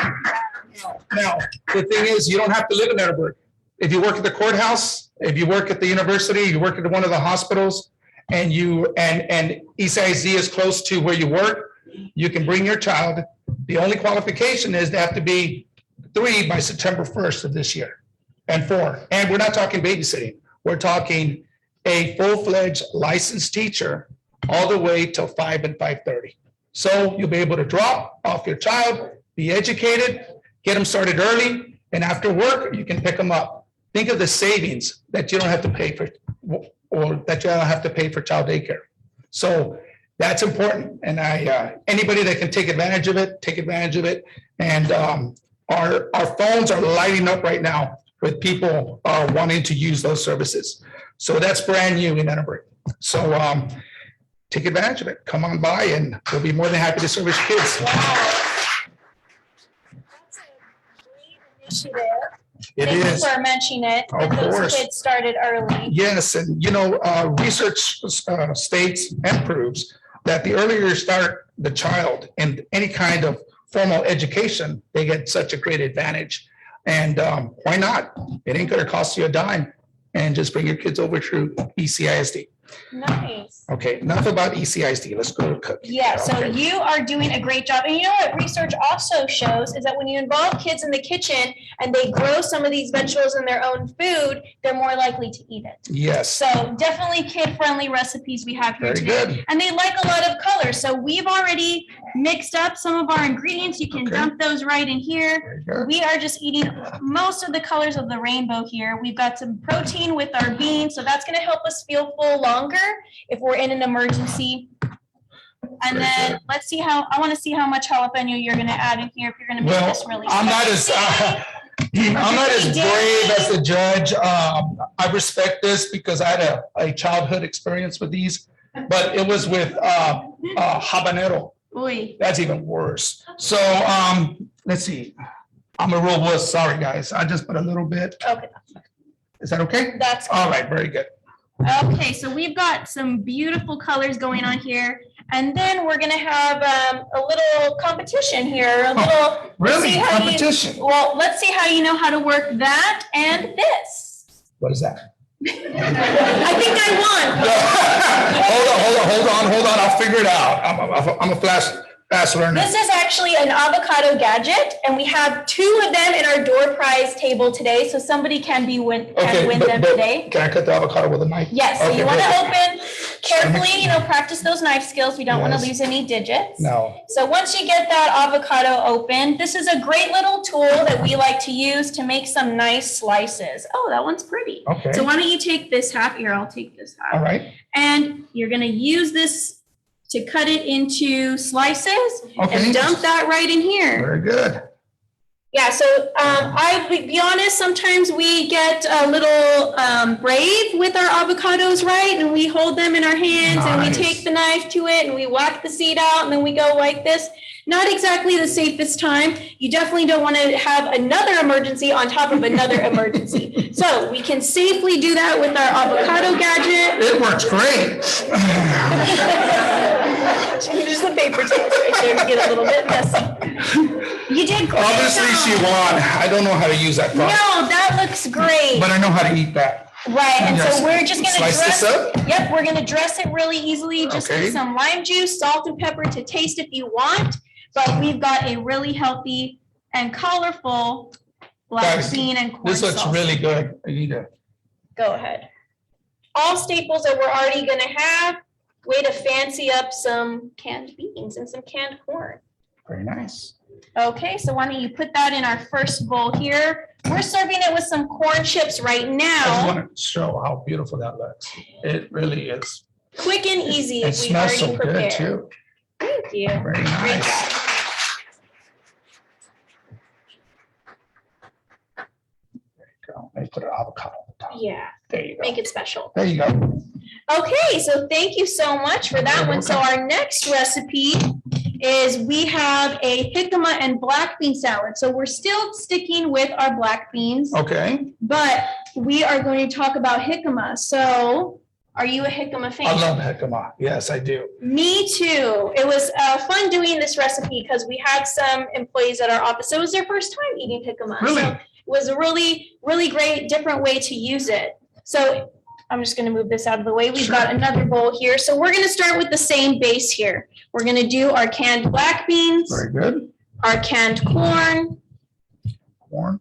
Speaker 7: Now, the thing is, you don't have to live in Edinburgh. If you work at the courthouse, if you work at the university, you work at one of the hospitals, and ECISD is close to where you work, you can bring your child. The only qualification is they have to be 3 by September 1st of this year, and 4. And we're not talking babysitting. We're talking a full-fledged licensed teacher all the way till 5 and 5:30. So you'll be able to drop off your child, be educated, get them started early, and after work, you can pick them up. Think of the savings that you don't have to pay for, or that you don't have to pay for child daycare. So that's important. And anybody that can take advantage of it, take advantage of it. And our phones are lighting up right now with people wanting to use those services. So that's brand new in Edinburgh. So take advantage of it. Come on by and we'll be more than happy to service your kids.
Speaker 4: Wow. That's a great initiative.
Speaker 7: It
Speaker 4: Thank you
Speaker 7: is.
Speaker 4: for mentioning it.
Speaker 7: Of
Speaker 4: Get those
Speaker 7: course.
Speaker 4: kids started early.
Speaker 7: Yes, and research states and proves that the earlier you start the child in any kind of formal education, they get such a great advantage. And why not? It ain't gonna cost you a dime. And just bring your kids over through ECISD.
Speaker 4: Nice.
Speaker 7: Okay, enough about ECISD. Let's go to cooking.
Speaker 4: Yeah, so
Speaker 7: Okay.
Speaker 4: you are doing a great job. And you know what research also shows is that when you involve kids in the kitchen and they grow some of these vegetables in their own food, they're more likely to eat it.
Speaker 7: Yes,
Speaker 4: So definitely kid-friendly recipes we have here
Speaker 7: very
Speaker 4: today.
Speaker 7: good.
Speaker 4: And they like a lot of color. So we've already mixed up some of our ingredients. You can
Speaker 7: Okay.
Speaker 4: dump those right in here.
Speaker 7: Very good.
Speaker 4: We are just eating most of the colors of the rainbow here. We've got some protein with our beans, so that's gonna help us feel full longer if we're in an emergency. And
Speaker 7: Very
Speaker 4: then
Speaker 7: good.
Speaker 4: let's see I wanna see how much jalapeno you're gonna add in here if you're gonna make
Speaker 7: Well,
Speaker 4: this really.
Speaker 7: I'm not as, I'm not as brave as the judge. I respect this because I had a childhood experience with these, but it was with habanero.
Speaker 4: Oy.
Speaker 7: That's even worse. So let's see. I'm a real wuss. Sorry, guys. I just put a little bit.
Speaker 4: Okay,
Speaker 7: Is that okay?
Speaker 4: that's.
Speaker 7: All right, very good.
Speaker 4: Okay, so we've got some beautiful colors going on here. And then we're gonna have a little competition here, a little.
Speaker 7: Really?
Speaker 4: see how you-
Speaker 7: Competition?
Speaker 4: Well, let's see how you know how to work that and this.
Speaker 7: What is that?
Speaker 4: I think I
Speaker 7: Hold on. I'll figure it out. I'm a fast
Speaker 4: won.
Speaker 7: learner.
Speaker 4: This is actually an avocado gadget, and we have 2 of them in our door prize table today, so somebody can win them today.
Speaker 7: Can I cut the avocado with a knife?
Speaker 4: Yes, so
Speaker 7: Okay,
Speaker 4: you want to
Speaker 7: perfect.
Speaker 4: open carefully, practice those knife skills. We don't want to
Speaker 7: Yes.
Speaker 4: lose any digits.
Speaker 7: No.
Speaker 4: So once you get that avocado open, this is a great little tool that we like to use to make some nice slices. Oh, that one's pretty.
Speaker 7: Okay.
Speaker 4: So why don't you take this half here? I'll take this half.
Speaker 7: All right.
Speaker 4: And you're going to use this to cut it into slices
Speaker 7: Okay.
Speaker 4: and dump that right in here.
Speaker 7: Very good.
Speaker 4: Yeah, so I would be honest, sometimes we get a little brave with our avocados, right? And we hold them in our hands and we
Speaker 7: Nice.
Speaker 4: take the knife to it and we whack the seed out and then we go like this. Not exactly the safest time. You definitely don't want to have another emergency on top of another emergency. So we can safely do that with our avocado gadget.
Speaker 7: It works great.
Speaker 4: There's the paper towels right there to get a little bit messy. You did great.
Speaker 7: Obviously, she won. I don't know how to use that
Speaker 4: No,
Speaker 7: product,
Speaker 4: that looks great.
Speaker 7: but I know how to eat that.
Speaker 4: Right, and
Speaker 7: Yes.
Speaker 4: so we're just gonna
Speaker 7: Slice
Speaker 4: dress.
Speaker 7: this up?
Speaker 4: Yep, we're gonna dress it really easily, just
Speaker 7: Okay.
Speaker 4: with some lime juice, salt and pepper to taste if you want. But we've got a really healthy and colorful black
Speaker 7: Guys,
Speaker 4: bean and corn
Speaker 7: This looks
Speaker 4: sauce.
Speaker 7: really good. I need to.
Speaker 4: Go ahead. All staples that we're already gonna have. Way to fancy up some canned beans and some canned corn.
Speaker 7: Very nice.
Speaker 4: Okay, so why don't you put that in our first bowl here? We're serving it with some corn chips right
Speaker 7: I just
Speaker 4: now.
Speaker 7: want to show how beautiful that looks. It really is.
Speaker 4: Quick and easy
Speaker 7: It
Speaker 4: if we
Speaker 7: smells
Speaker 4: already
Speaker 7: so good
Speaker 4: prepared.
Speaker 7: too.
Speaker 4: Thank you.
Speaker 7: Very
Speaker 4: Great
Speaker 7: nice.
Speaker 4: job.
Speaker 7: Go. I put an avocado on the top.
Speaker 4: Yeah,
Speaker 7: There you go.
Speaker 4: make it special.
Speaker 7: There you go.
Speaker 4: Okay, so thank you so much for that
Speaker 7: You're
Speaker 4: one. So our next recipe is we have a jicama and black bean salad. So we're still sticking with our black beans,
Speaker 7: Okay.
Speaker 4: but we are going to talk about jicama. So are you a jicama fan?
Speaker 7: I love jicama. Yes, I do.
Speaker 4: Me too. It was fun doing this recipe because we had some employees at our office. So it was their first time eating jicama.
Speaker 7: Really?
Speaker 4: So it was a really, really great, different way to use it. So I'm just gonna move this out of the way. We've got another bowl here. So we're gonna start with the same base here. We're gonna do our canned black beans,
Speaker 7: Very good.
Speaker 4: our canned corn,
Speaker 7: Corn.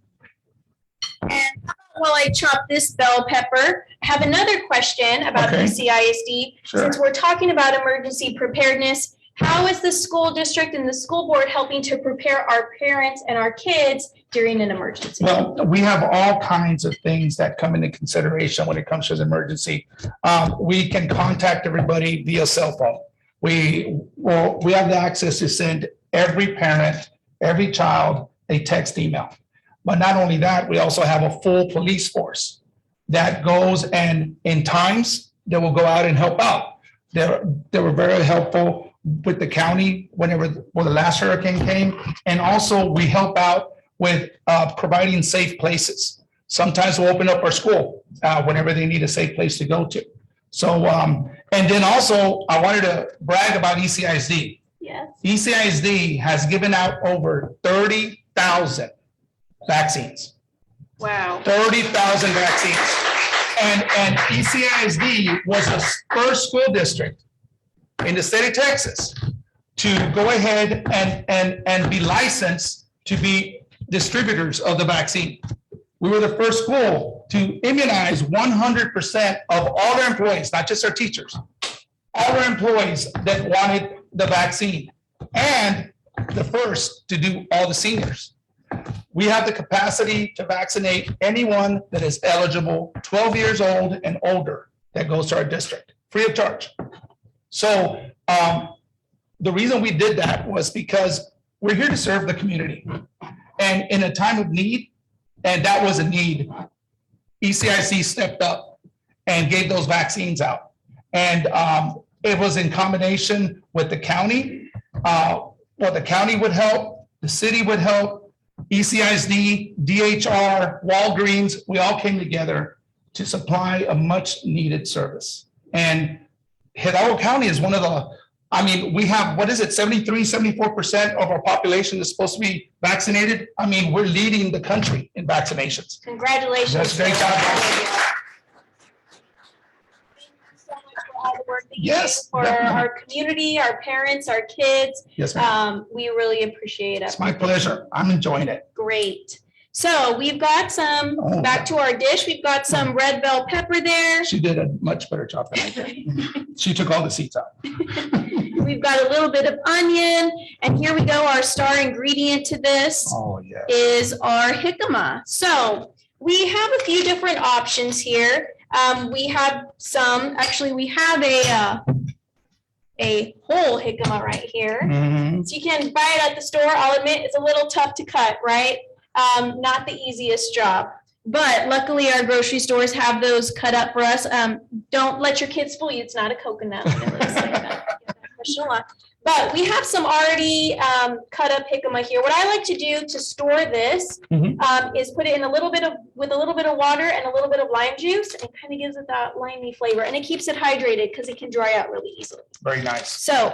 Speaker 4: and while I chop this bell pepper, I have another question about
Speaker 7: Okay.
Speaker 4: PCISD.
Speaker 7: Sure.
Speaker 4: Since we're talking about emergency preparedness, how is the school district and the school board helping to prepare our parents and our kids during an emergency?
Speaker 7: Well, we have all kinds of things that come into consideration when it comes to an emergency. We can contact everybody via cell phone. We have the access to send every parent, every child a text email. But not only that, we also have a full police force that goes and in times they will go out and help out. They were very helpful with the county when the last hurricane came. And also we help out with providing safe places. Sometimes we'll open up our school whenever they need a safe place to go to. So, and then also I wanted to brag about ECISD.
Speaker 4: Yes.
Speaker 7: ECISD has given out over 30,000 vaccines.
Speaker 4: Wow.
Speaker 7: 30,000 vaccines. And ECISD was the first school district in the state of Texas to go ahead and be licensed to be distributors of the vaccine. We were the first school to immunize 100% of all their employees, not just our teachers, all our employees that wanted the vaccine, and the first to do all the seniors. We have the capacity to vaccinate anyone that is eligible, 12 years old and older, that goes to our district, free of charge. So the reason we did that was because we're here to serve the community. And in a time of need, and that was a need, ECIC stepped up and gave those vaccines out. And it was in combination with the county. Well, the county would help, the city would help, ECISD, DHR, Walgreens, we all came together to supply a much needed service. And Hidalgo County is one of the, I mean, we have, what is it, 73, 74% of our population is supposed to be vaccinated. I mean, we're leading the country in vaccinations.
Speaker 4: Congratulations.
Speaker 7: That's great job.
Speaker 4: Thank you so much for all the work that you do
Speaker 7: Yes,
Speaker 4: for
Speaker 7: definitely.
Speaker 4: our community, our parents, our kids.
Speaker 7: Yes, ma'am.
Speaker 4: We really appreciate it.
Speaker 7: It's my pleasure. I'm enjoying it.
Speaker 4: Great. So we've got some,
Speaker 7: Oh.
Speaker 4: back to our dish, we've got some red bell pepper there.
Speaker 7: She did a much better job than I did. She took all the seats out.
Speaker 4: We've got a little bit of onion, and here we go. Our star ingredient to this
Speaker 7: Oh, yeah.
Speaker 4: is our jicama. So we have a few different options here. We have some, actually, we have a whole jicama right here.
Speaker 7: Mhm.
Speaker 4: So you can buy it at the store. I'll admit, it's a little tough to cut, right? Not the easiest job. But luckily, our grocery stores have those cut up for us. Don't let your kids fool you. It's not a coconut. But we have some already cut up jicama here. What I like to do to store this is put it in with a little bit of water and a little bit of lime juice, and it kind of gives it that limey flavor, and it keeps it hydrated because it can dry out really easily.
Speaker 7: Very nice.
Speaker 4: So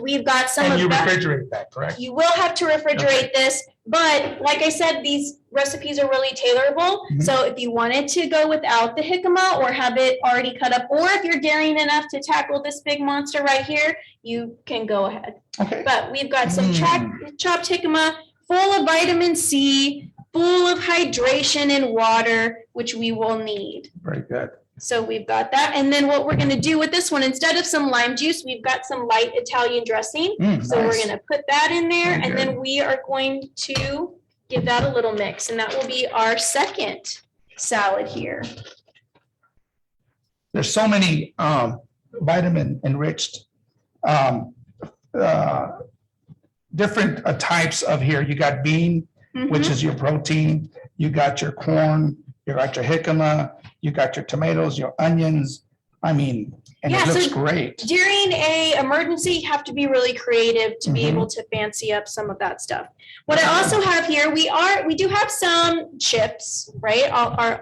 Speaker 4: we've got some
Speaker 7: And
Speaker 4: of
Speaker 7: you
Speaker 4: that.
Speaker 7: refrigerate that, correct?
Speaker 4: You will have to refrigerate this, but like I said, these recipes are really tailorable.
Speaker 7: Mhm.
Speaker 4: So if you wanted to go without the jicama or have it already cut up, or if you're daring enough to tackle this big monster right here, you can go ahead.
Speaker 7: Okay.
Speaker 4: But we've got some chopped jicama, full of vitamin C, full of hydration and water, which we will need.
Speaker 7: Very good.
Speaker 4: So we've got that. And then what we're gonna do with this one, instead of some lime juice, we've got some light Italian dressing. So we're
Speaker 7: Nice.
Speaker 4: gonna put that in there,
Speaker 7: Very
Speaker 4: and then we are going to give that a little mix, and that will be our second salad here.
Speaker 7: There's so many vitamin enriched different types of here. You got bean, which
Speaker 4: Mhm.
Speaker 7: is your protein. You got your corn, you got your jicama, you got your tomatoes, your onions. I mean, and
Speaker 4: Yeah,
Speaker 7: it looks
Speaker 4: so
Speaker 7: great.
Speaker 4: During a emergency, you have to be really creative to be
Speaker 7: Mhm.
Speaker 4: able to fancy up some of that stuff. What I also have here, we do have some chips, right?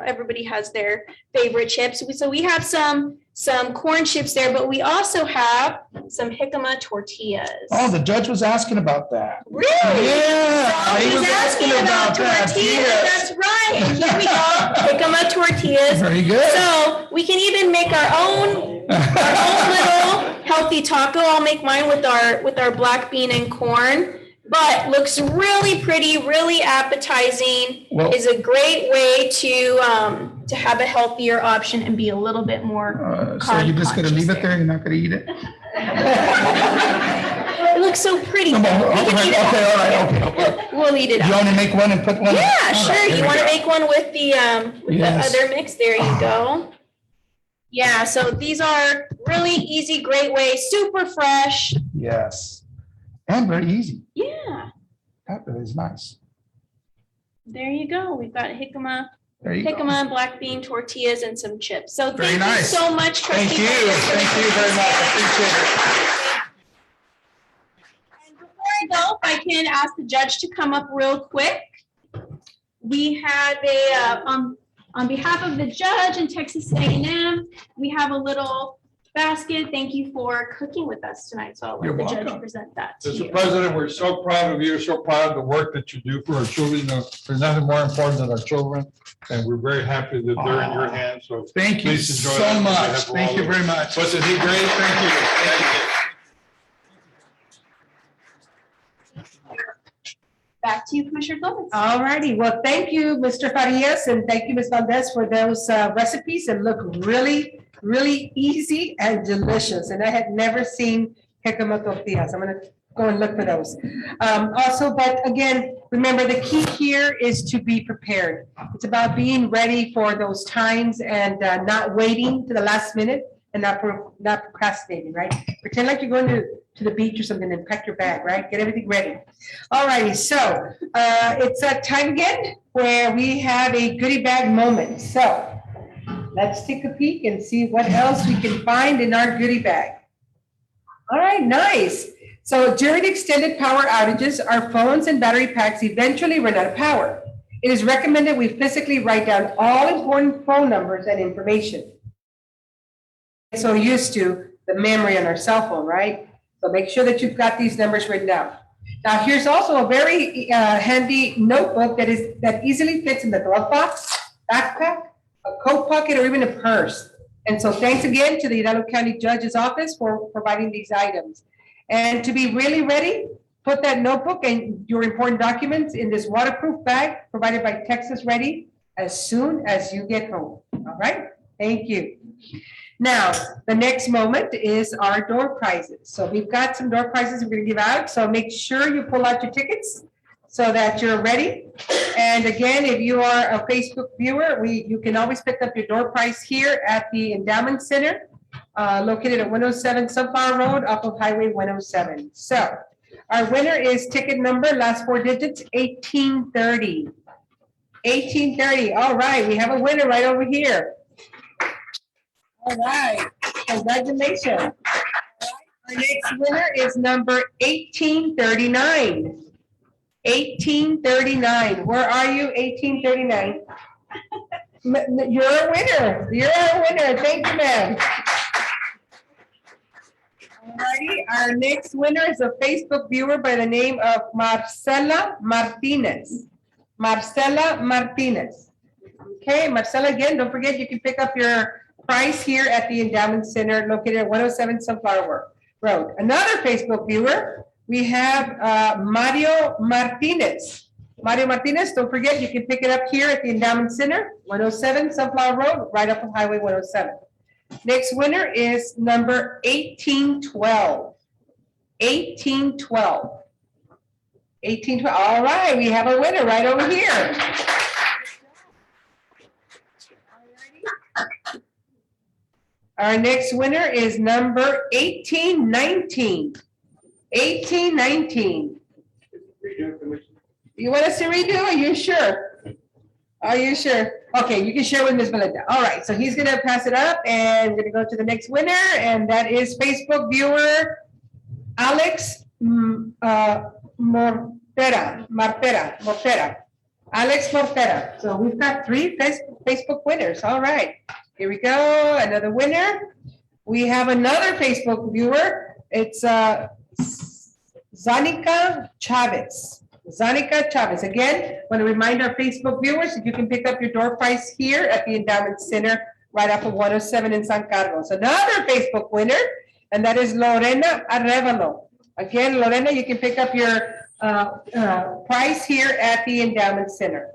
Speaker 4: Everybody has their favorite chips. So we have some corn chips there, but we also have some jicama tortillas.
Speaker 7: Oh, the judge was asking about that.
Speaker 4: Really?
Speaker 7: Yeah.
Speaker 4: So
Speaker 7: he
Speaker 4: he's
Speaker 7: was
Speaker 4: asking about
Speaker 7: that.
Speaker 4: tortillas,
Speaker 7: Yes.
Speaker 4: that's right. And here we go, jicama tortillas.
Speaker 7: Very good.
Speaker 4: So we can even make our own little healthy taco. I'll make mine with our black bean and corn, but looks really pretty, really appetizing.
Speaker 7: Well-
Speaker 4: Is a great way to have a healthier option and be a little bit more.
Speaker 7: So you're just gonna leave it
Speaker 4: carb-conscious
Speaker 7: there? You're not gonna eat it?
Speaker 4: It looks so pretty.
Speaker 7: Come on.
Speaker 4: We can
Speaker 7: Okay,
Speaker 4: eat it.
Speaker 7: all right, okay.
Speaker 4: We'll eat it
Speaker 7: You
Speaker 4: up.
Speaker 7: only make one and put one?
Speaker 4: Yeah,
Speaker 7: All right,
Speaker 4: sure.
Speaker 7: there
Speaker 4: You
Speaker 7: we
Speaker 4: want to
Speaker 7: go.
Speaker 4: make one with the
Speaker 7: Yes.
Speaker 4: other mix? There you go. Yeah, so these are really easy, great way, super fresh.
Speaker 7: Yes. And very easy.
Speaker 4: Yeah,
Speaker 7: That is nice.
Speaker 4: there you go. We've got jicama,
Speaker 7: There you go.
Speaker 4: jicama, black bean tortillas, and some chips. So
Speaker 7: Very
Speaker 4: thank you
Speaker 7: nice.
Speaker 4: so much,
Speaker 7: Thank
Speaker 4: trustee.
Speaker 7: you.
Speaker 4: Cortez, for
Speaker 7: Thank you very much. I appreciate it.
Speaker 4: And before I go, if I can ask the judge to come up real quick. We have on behalf of the judge and Texas A&M, we have a little basket. Thank you for cooking with us tonight. So I'll
Speaker 3: You're
Speaker 4: let the judge
Speaker 3: welcome.
Speaker 4: present that to
Speaker 3: Mr.
Speaker 4: you.
Speaker 3: President, we're so proud of you, so proud of the work that you do for our children. You know, there's nothing more important than our children, and we're very happy that they're in your hands, so.
Speaker 7: Thank you
Speaker 3: Please enjoy that
Speaker 7: so
Speaker 3: on
Speaker 7: much.
Speaker 3: behalf of
Speaker 7: Thank
Speaker 3: all
Speaker 7: you
Speaker 3: of us.
Speaker 7: very much.
Speaker 3: Wasn't he great? Thank you.
Speaker 4: Back to you, Commissioner Gomez.
Speaker 2: All righty, well, thank you, Mr. Farias, and thank you, Ms. Valdez, for those recipes that look really, really easy and delicious. And I had never seen jicama tortillas. I'm gonna go and look for those. Also, but again, remember, the key here is to be prepared. It's about being ready for those times and not waiting to the last minute and not procrastinating, right? Pretend like you're going to the beach or something and pack your bag, right? Get everything ready. All righty, so it's that time again where we have a goodie bag moment. So let's take a peek and see what else we can find in our goodie bag. All right, nice. So during extended power outages, our phones and battery packs eventually run out of power. It is recommended we physically write down all important phone numbers and information. So used to the memory on our cell phone, right? So make sure that you've got these numbers written down. Now, here's also a very handy notebook that easily fits in the glove box, backpack, a coat pocket, or even a purse. And so thanks again to the Hidalgo County Judge's Office for providing these items. And to be really ready, put that notebook and your important documents in this waterproof bag provided by Texas Ready as soon as you get home. All right? Thank you. Now, the next moment is our door prizes. So we've got some door prizes we're going to give out. So make sure you pull out your tickets so that you're ready. And again, if you are a Facebook viewer, you can always pick up your door prize here at the Endowment Center, located at 107 Sunflower Road off of Highway 107. So our winner is ticket number, last four digits, 1830. 1830. All right, we have a winner right over here. All right, congratulations. Our next winner is number 1839. 1839. Where are you, 1839? You're a winner. You're a winner. Thank you, ma'am. Alrighty, our next winner is a Facebook viewer by the name of Marcela Martinez. Marcela Martinez. Okay, Marcela, again, don't forget you can pick up your prize here at the Endowment Center located at 107 Sunflower Road. Another Facebook viewer, we have Mario Martinez. Mario Martinez, don't forget you can pick it up here at the Endowment Center, 107 Sunflower Road, right off of Highway 107. Next winner is number 1812. 1812. 1812. All right, we have a winner right over here. Our next winner is number 1819. 1819. You want us to redo? Are you sure? Are you sure? Okay, you can share with Ms. Belinda. All right, so he's gonna pass it up and we're gonna go to the next winner, and that is Facebook viewer Alex Mortera. Alex Mortera. So we've got 3 Facebook winners. All right. Here we go, another winner. We have another Facebook viewer. It's Zanika Chavez. Zanika Chavez. Again, want to remind our Facebook viewers that you can pick up your door prize here at the Endowment Center right off of 107 in San Carlos. Another Facebook winner, and that is Lorena Arevalo. Again, Lorena, you can pick up your prize here at the Endowment Center.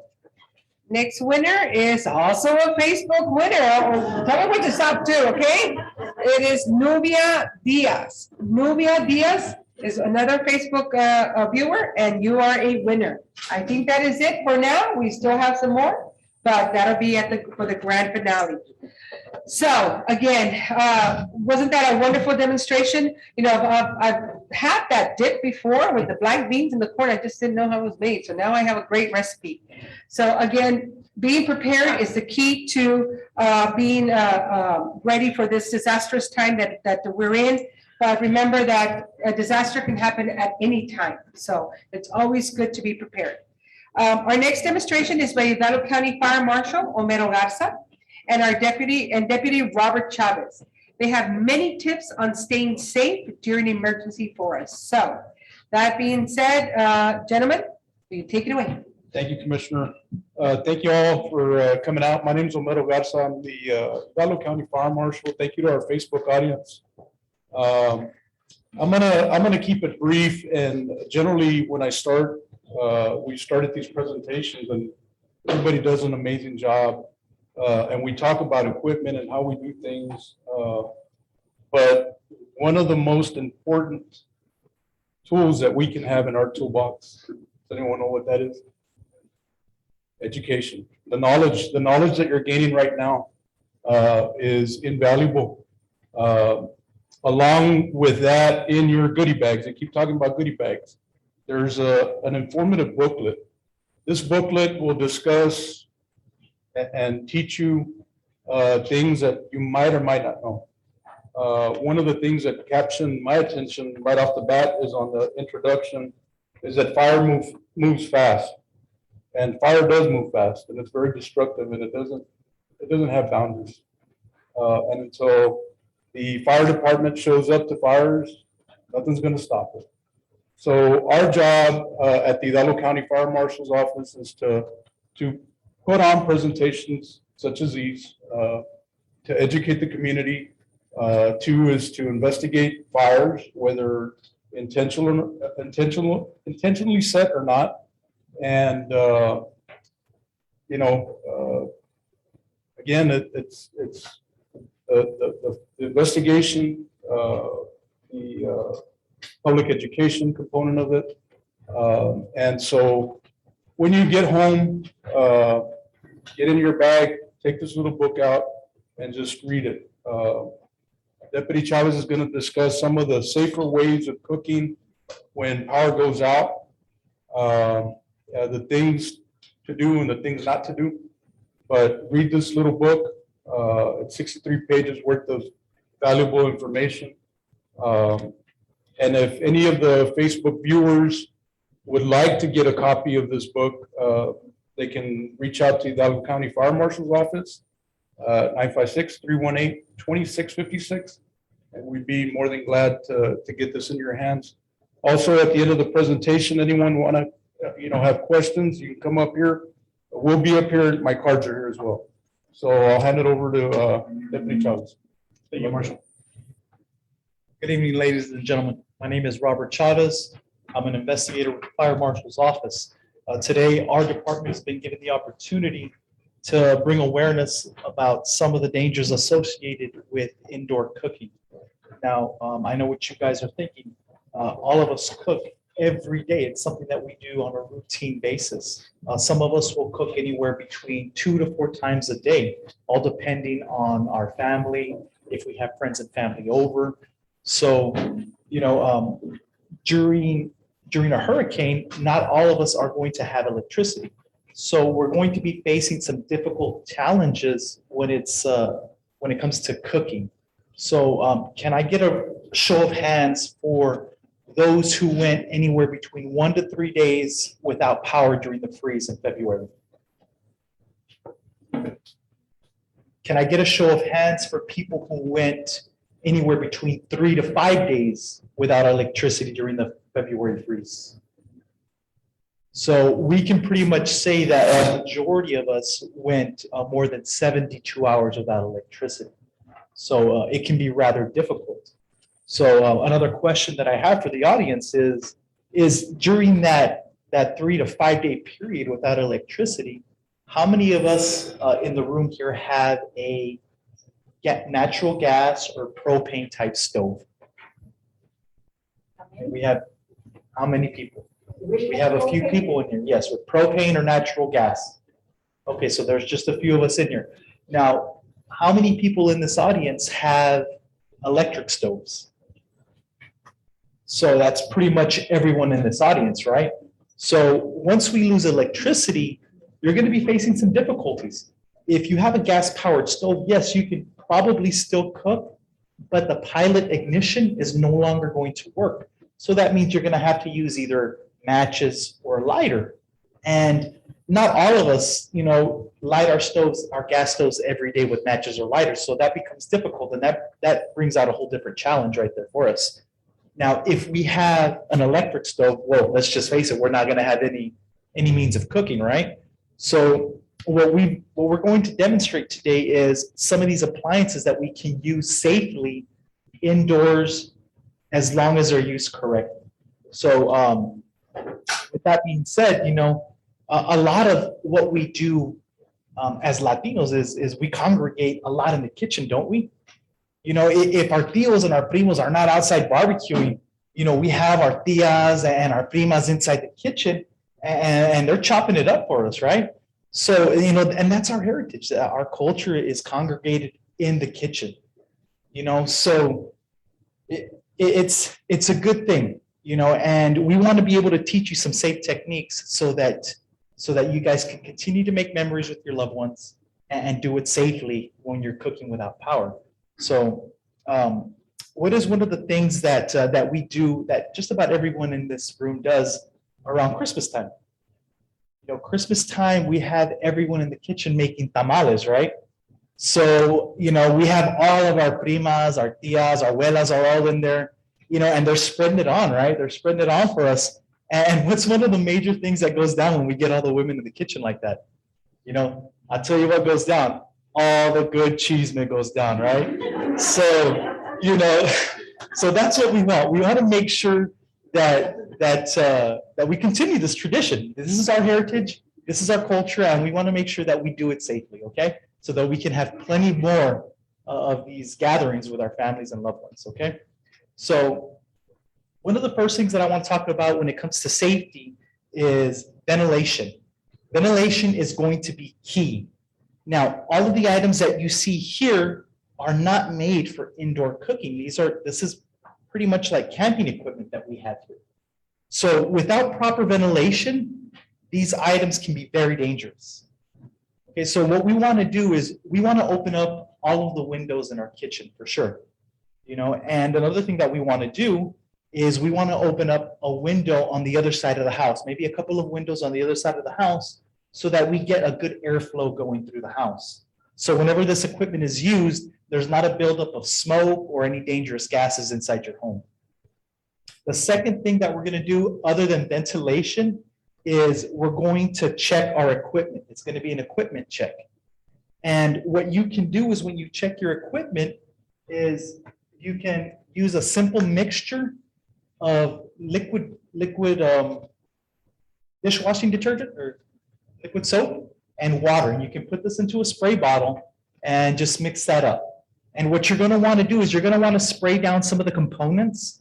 Speaker 2: Next winner is also a Facebook winner. Tell me what to stop too, okay? It is Nubia Diaz. Nubia Diaz is another Facebook viewer, and you are a winner. I think that is it for now. We still have some more, but that'll be for the grand finale. So again, wasn't that a wonderful demonstration? You know, I've had that dip before with the black beans in the corn. I just didn't know how it was made. So now I have a great recipe. So again, being prepared is the key to being ready for this disastrous time that we're in. But remember that a disaster can happen at any time. So it's always good to be prepared. Our next demonstration is by Hidalgo County Fire Marshal Homero Garza and our Deputy Robert Chavez. They have many tips on staying safe during emergency for us. So that being said, gentlemen, will you take it away?
Speaker 5: Thank you, Commissioner. Thank you all for coming out. My name is Homero Garza. I'm the Hidalgo County Fire Marshal. Thank you to our Facebook audience. I'm gonna keep it brief, and generally when I start, we started these presentations and everybody does an amazing job. And we talk about equipment and how we do things. But one of the most important tools that we can have in our toolbox, does anyone know what that is? Education. The knowledge that you're gaining right now is invaluable. Along with that, in your goodie bags, I keep talking about goodie bags, there's an informative booklet. This booklet will discuss and teach you things that you might or might not know. One of the things that captured my attention right off the bat is on the introduction, is that fire moves fast.
Speaker 8: And fire does move fast, and it's very destructive, and it doesn't have boundaries. And until the fire department shows up to fires, nothing's gonna stop it. So our job at the Hidalgo County Fire Marshal's office is to put on presentations such as these, to educate the community. Two is to investigate fires, whether intentionally set or not. And, again, it's the investigation, the public education component of it. And so when you get home, get in your bag, take this little book out and just read it. Deputy Chavez is going to discuss some of the safer ways of cooking when power goes out, the things to do and the things not to do. But read this little book. It's 63 pages worth of valuable information. And if any of the Facebook viewers would like to get a copy of this book, they can reach out to the Hidalgo County Fire Marshal's office, 956-318-2656. And we'd be more than glad to get this in your hands. Also, at the end of the presentation, anyone want to, have questions, you can come up here. We'll be up here. My cards are here as well. So I'll hand it over to Deputy Chavez.
Speaker 9: Thank you, Marshal. Good evening, ladies and gentlemen. My name is Robert Chavez. I'm an investigator with the Fire Marshal's Office. Today, our department has been given the opportunity to bring awareness about some of the dangers associated with indoor cooking. Now, I know what you guys are thinking. All of us cook every day. It's something that we do on a routine basis. Some of us will cook anywhere between 2 to 4 times a day, all depending on our family, if we have friends and family over. So, during a hurricane, not all of us are going to have electricity. So we're going to be facing some difficult challenges when it comes to cooking. So can I get a show of hands for those who went anywhere between 1 to 3 days without power during the freeze in February? Can I get a show of hands for people who went anywhere between 3 to 5 days without electricity during the February freeze? So we can pretty much say that a majority of us went more than 72 hours without electricity. So it can be rather difficult. So another question that I have for the audience is during that 3 to 5 day period without electricity, how many of us in the room here have a natural gas or propane type stove? We have how many people? We have a few people in here, yes, with propane or natural gas. Okay, so there's just a few of us in here. Now, how many people in this audience have electric stoves? So that's pretty much everyone in this audience, right? So once we lose electricity, you're going to be facing some difficulties. If you have a gas-powered stove, yes, you can probably still cook, but the pilot ignition is no longer going to work. So that means you're going to have to use either matches or a lighter. And not all of us, light our stoves, our gas stoves every day with matches or lighters. So that becomes difficult. And that brings out a whole different challenge right there for us. Now, if we have an electric stove, well, let's just face it, we're not going to have any means of cooking, right? So what we're going to demonstrate today is some of these appliances that we can use safely indoors as long as they're used correctly. So with that being said, a lot of what we do as Latinos is we congregate a lot in the kitchen, don't we? If our tios and our primos are not outside barbecuing, we have our tias and our primas inside the kitchen and they're chopping it up for us, right? So, and that's our heritage. Our culture is congregated in the kitchen, so it's a good thing, and we want to be able to teach you some safe techniques so that you guys can continue to make memories with your loved ones and do it safely when you're cooking without power. So what is one of the things that we do that just about everyone in this room does around Christmas time? Christmas time, we have everyone in the kitchen making tamales, right? So, we have all of our primas, our tias, our abuelas are all in there, and they're spreading it on, right? They're spreading it on for us. And what's one of the major things that goes down when we get all the women in the kitchen like that? I'll tell you what goes down. All the good cheeseman goes down, right? So, so that's what we want. We want to make sure that we continue this tradition. This is our heritage, this is our culture, and we want to make sure that we do it safely, okay? So that we can have plenty more of these gatherings with our families and loved ones, okay? So one of the first things that I want to talk about when it comes to safety is ventilation. Ventilation is going to be key. Now, all of the items that you see here are not made for indoor cooking. This is pretty much like camping equipment that we have here. So without proper ventilation, these items can be very dangerous. Okay, so what we want to do is we want to open up all of the windows in our kitchen for sure. And another thing that we want to do is we want to open up a window on the other side of the house, maybe a couple of windows on the other side of the house, so that we get a good airflow going through the house. So whenever this equipment is used, there's not a buildup of smoke or any dangerous gases inside your home. The second thing that we're going to do, other than ventilation, is we're going to check our equipment. It's going to be an equipment check. And what you can do is when you check your equipment is you can use a simple mixture of liquid dishwashing detergent or liquid soap and water. And you can put this into a spray bottle and just mix that up. And what you're going to want to do is you're going to want to spray down some of the components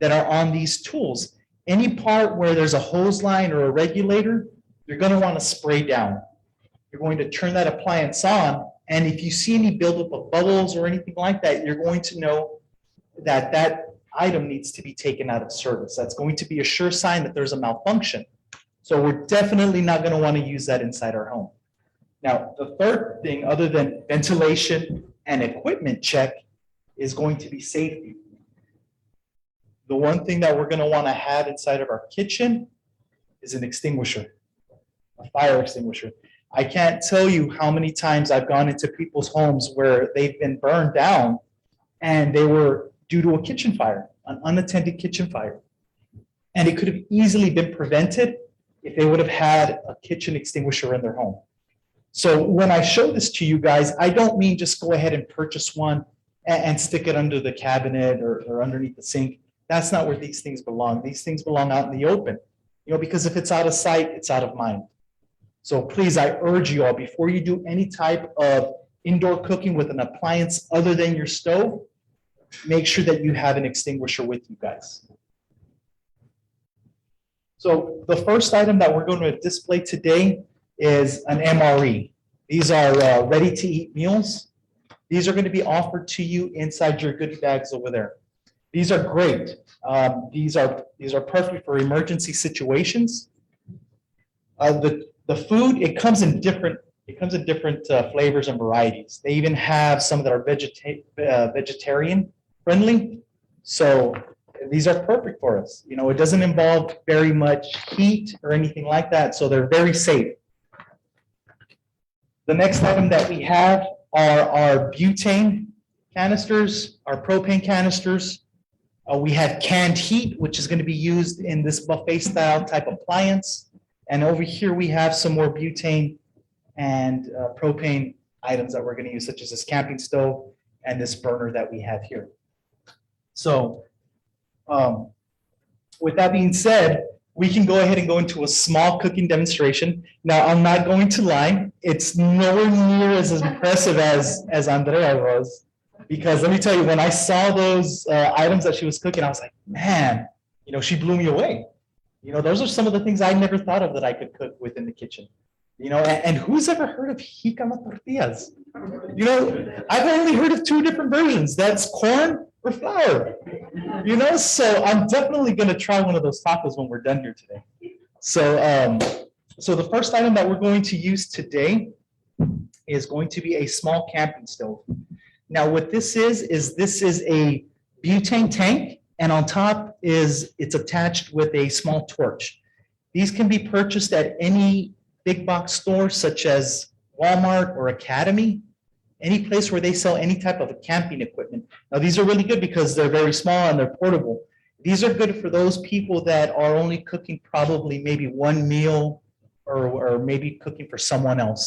Speaker 9: that are on these tools. Any part where there's a hose line or a regulator, you're going to want to spray down. You're going to turn that appliance on, and if you see any buildup of bubbles or anything like that, you're going to know that that item needs to be taken out of service. That's going to be a sure sign that there's a malfunction. So we're definitely not going to want to use that inside our home. Now, the third thing, other than ventilation and equipment check, is going to be safety. The one thing that we're going to want to have inside of our kitchen is an extinguisher, a fire extinguisher. I can't tell you how many times I've gone into people's homes where they've been burned down and they were due to a kitchen fire, an unattended kitchen fire. And it could have easily been prevented if they would have had a kitchen extinguisher in their home. So when I show this to you guys, I don't mean just go ahead and purchase one and stick it under the cabinet or underneath the sink. That's not where these things belong. These things belong out in the open, because if it's out of sight, it's out of mind. So please, I urge you all, before you do any type of indoor cooking with an appliance other than your stove, make sure that you have an extinguisher with you guys. So the first item that we're going to display today is an MRE. These are ready-to-eat meals. These are going to be offered to you inside your goodie bags over there. These are great. These are perfect for emergency situations. The food, it comes in different flavors and varieties. They even have some that are vegetarian friendly. So these are perfect for us. It doesn't involve very much heat or anything like that. So they're very safe. The next item that we have are our butane canisters, our propane canisters. We have canned heat, which is going to be used in this buffet style type appliance. And over here, we have some more butane and propane items that we're going to use, such as this camping stove and this burner that we have here. So with that being said, we can go ahead and go into a small cooking demonstration. Now, I'm not going to lie. It's nowhere near as impressive as Andrea was. Because let me tell you, when I saw those items that she was cooking, I was like, man, she blew me away. Those are some of the things I never thought of that I could cook with in the kitchen. And who's ever heard of jicama tortillas? I've only heard of two different versions. That's corn or flour. So I'm definitely going to try one of those tacos when we're done here today. So the first item that we're going to use today is going to be a small camping stove. Now, what this is a butane tank, and on top it's attached with a small torch. These can be purchased at any big box stores such as Walmart or Academy, any place where they sell any type of camping equipment. Now, these are really good because they're very small and they're portable. These are good for those people that are only cooking probably maybe one meal or maybe cooking for someone else.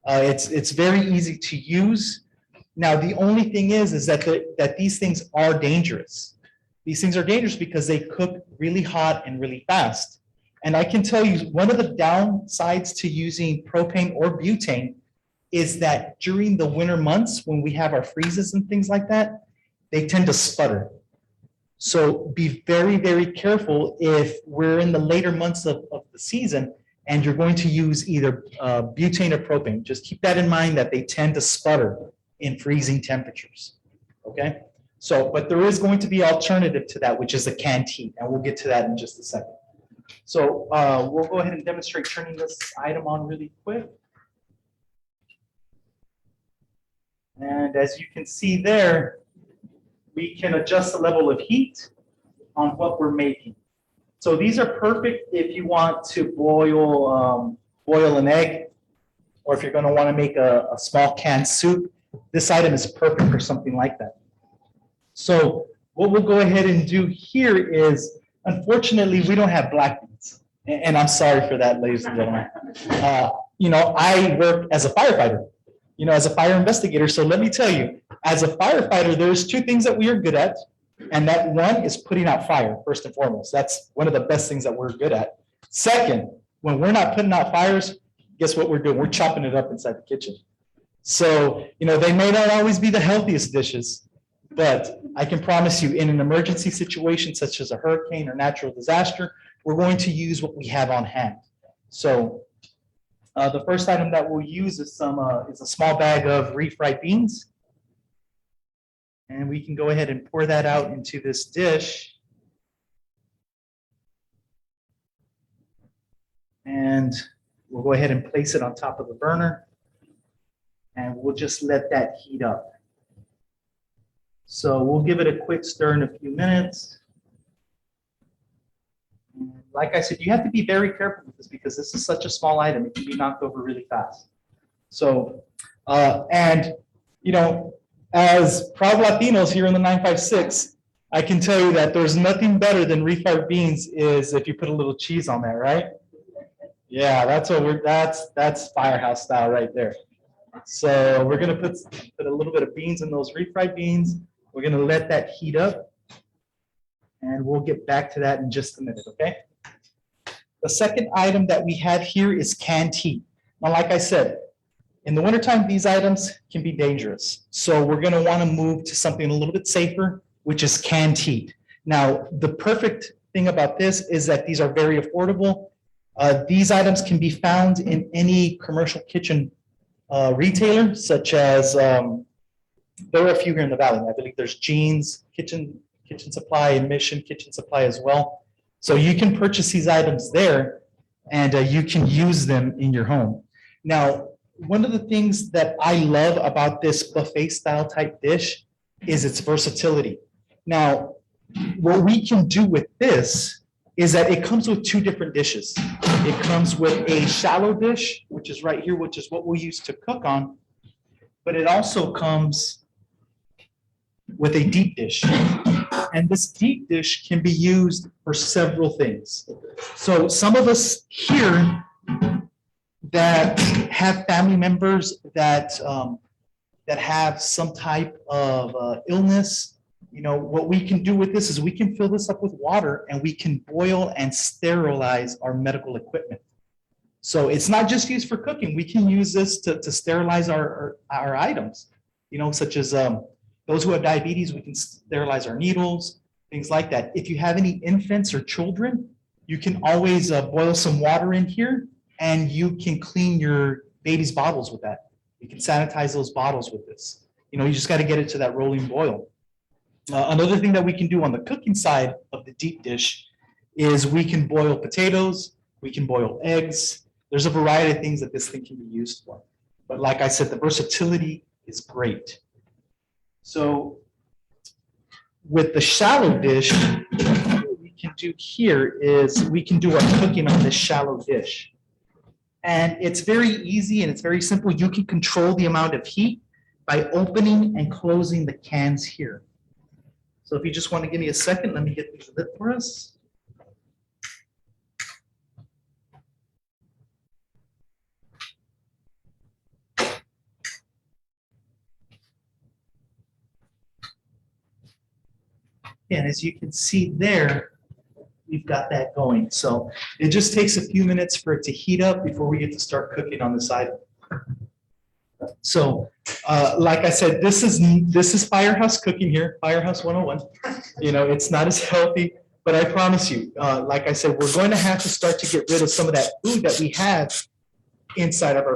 Speaker 9: It's very easy to use. Now, the only thing is that these things are dangerous. These things are dangerous because they cook really hot and really fast. And I can tell you, one of the downsides to using propane or butane is that during the winter months, when we have our freezes and things like that, they tend to sputter. So be very, very careful if we're in the later months of the season and you're going to use either butane or propane. Just keep that in mind that they tend to sputter in freezing temperatures, okay? So, but there is going to be alternative to that, which is a canned heat, and we'll get to that in just a second. So we'll go ahead and demonstrate turning this item on really quick. And as you can see there, we can adjust the level of heat on what we're making. So these are perfect if you want to boil an egg, or if you're going to want to make a small canned soup. This item is perfect for something like that. So what we'll go ahead and do here is, unfortunately, we don't have black beans. And I'm sorry for that, ladies and gentlemen. You know, I work as a firefighter, you know, as a fire investigator. So let me tell you, as a firefighter, there's two things that we are good at. And that one is putting out fire, first and foremost. That's one of the best things that we're good at. Second, when we're not putting out fires, guess what we're doing? We're chopping it up inside the kitchen. So, you know, they may not always be the healthiest dishes, but I can promise you in an emergency situation such as a hurricane or natural disaster, we're going to use what we have on hand. So the first item that we'll use is a small bag of refried beans. And we can go ahead and pour that out into this dish. And we'll go ahead and place it on top of the burner. And we'll just let that heat up. So we'll give it a quick stir in a few minutes. And like I said, you have to be very careful with this because this is such a small item. It can be knocked over really fast. So, and you know, as proud Latinos here in the 956, I can tell you that there's nothing better than refried beans is if you put a little cheese on there, right? Yeah, that's firehouse style right there. So we're gonna put a little bit of beans in those refried beans. We're gonna let that heat up, and we'll get back to that in just a minute, okay? The second item that we have here is canned heat. Now, like I said, in the wintertime, these items can be dangerous. So we're gonna wanna move to something a little bit safer, which is canned heat. Now, the perfect thing about this is that these are very affordable. These items can be found in any commercial kitchen retailer, such as, there are a few here in the valley. I believe there's Jeans Kitchen Supply and Mission Kitchen Supply as well. So you can purchase these items there and you can use them in your home. Now, one of the things that I love about this buffet style type dish is its versatility. Now, what we can do with this is that it comes with two different dishes. It comes with a shallow dish, which is right here, which is what we use to cook on, but it also comes with a deep dish. And this deep dish can be used for several things. So some of us here that have family members that have some type of illness, you know, what we can do with this is we can fill this up with water and we can boil and sterilize our medical equipment. So it's not just used for cooking. We can use this to sterilize our items, you know, such as those who have diabetes, we can sterilize our needles, things like that. If you have any infants or children, you can always boil some water in here and you can clean your baby's bottles with that. You can sanitize those bottles with this. You know, you just got to get it to that rolling boil. Another thing that we can do on the cooking side of the deep dish is we can boil potatoes, we can boil eggs. There's a variety of things that this thing can be used for. But like I said, the versatility is great. So with the shallow dish, what we can do here is we can do our cooking on this shallow dish. And it's very easy and it's very simple. You can control the amount of heat by opening and closing the cans here. So if you just want to give me a second, let me get this lit for us. And as you can see there, we've got that going. So it just takes a few minutes for it to heat up before we get to start cooking on this item. So, like I said, this is Firehouse cooking here, Firehouse 101. You know, it's not as healthy, but I promise you, like I said, we're going to have to start to get rid of some of that food that we have inside of our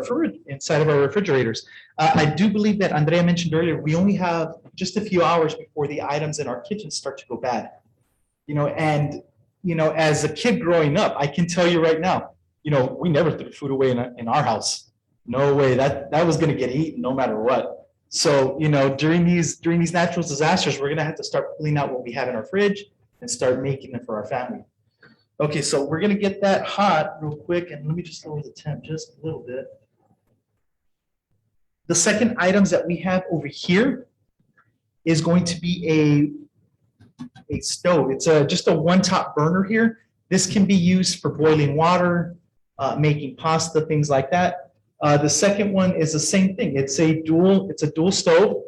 Speaker 9: refrigerators. I do believe that Andrea mentioned earlier, we only have just a few hours before the items in our kitchen start to go bad. You know, and you know, as a kid growing up, I can tell you right now, you know, we never threw food away in our house. No way, that was going to get eaten no matter what. So, you know, during these natural disasters, we're going to have to start pulling out what we have in our fridge and start making it for our family. Okay, so we're going to get that hot real quick, and let me just lower the temp just a little bit. The second items that we have over here is going to be a stove. It's just a one-top burner here. This can be used for boiling water, making pasta, things like that. The second one is the same thing. It's a dual stove,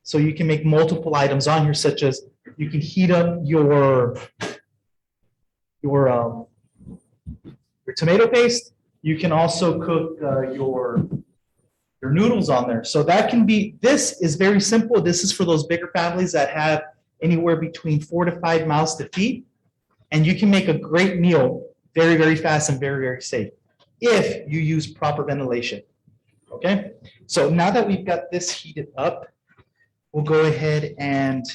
Speaker 9: so you can make multiple items on here, such as you can heat up your tomato paste. You can also cook your noodles on there. So that can be. This is very simple. This is for those bigger families that have anywhere between 4 to 5 mouths to feed, and you can make a great meal very, very fast and very, very safe if you use proper ventilation. Okay, so now that we've got this heated up, we'll go ahead and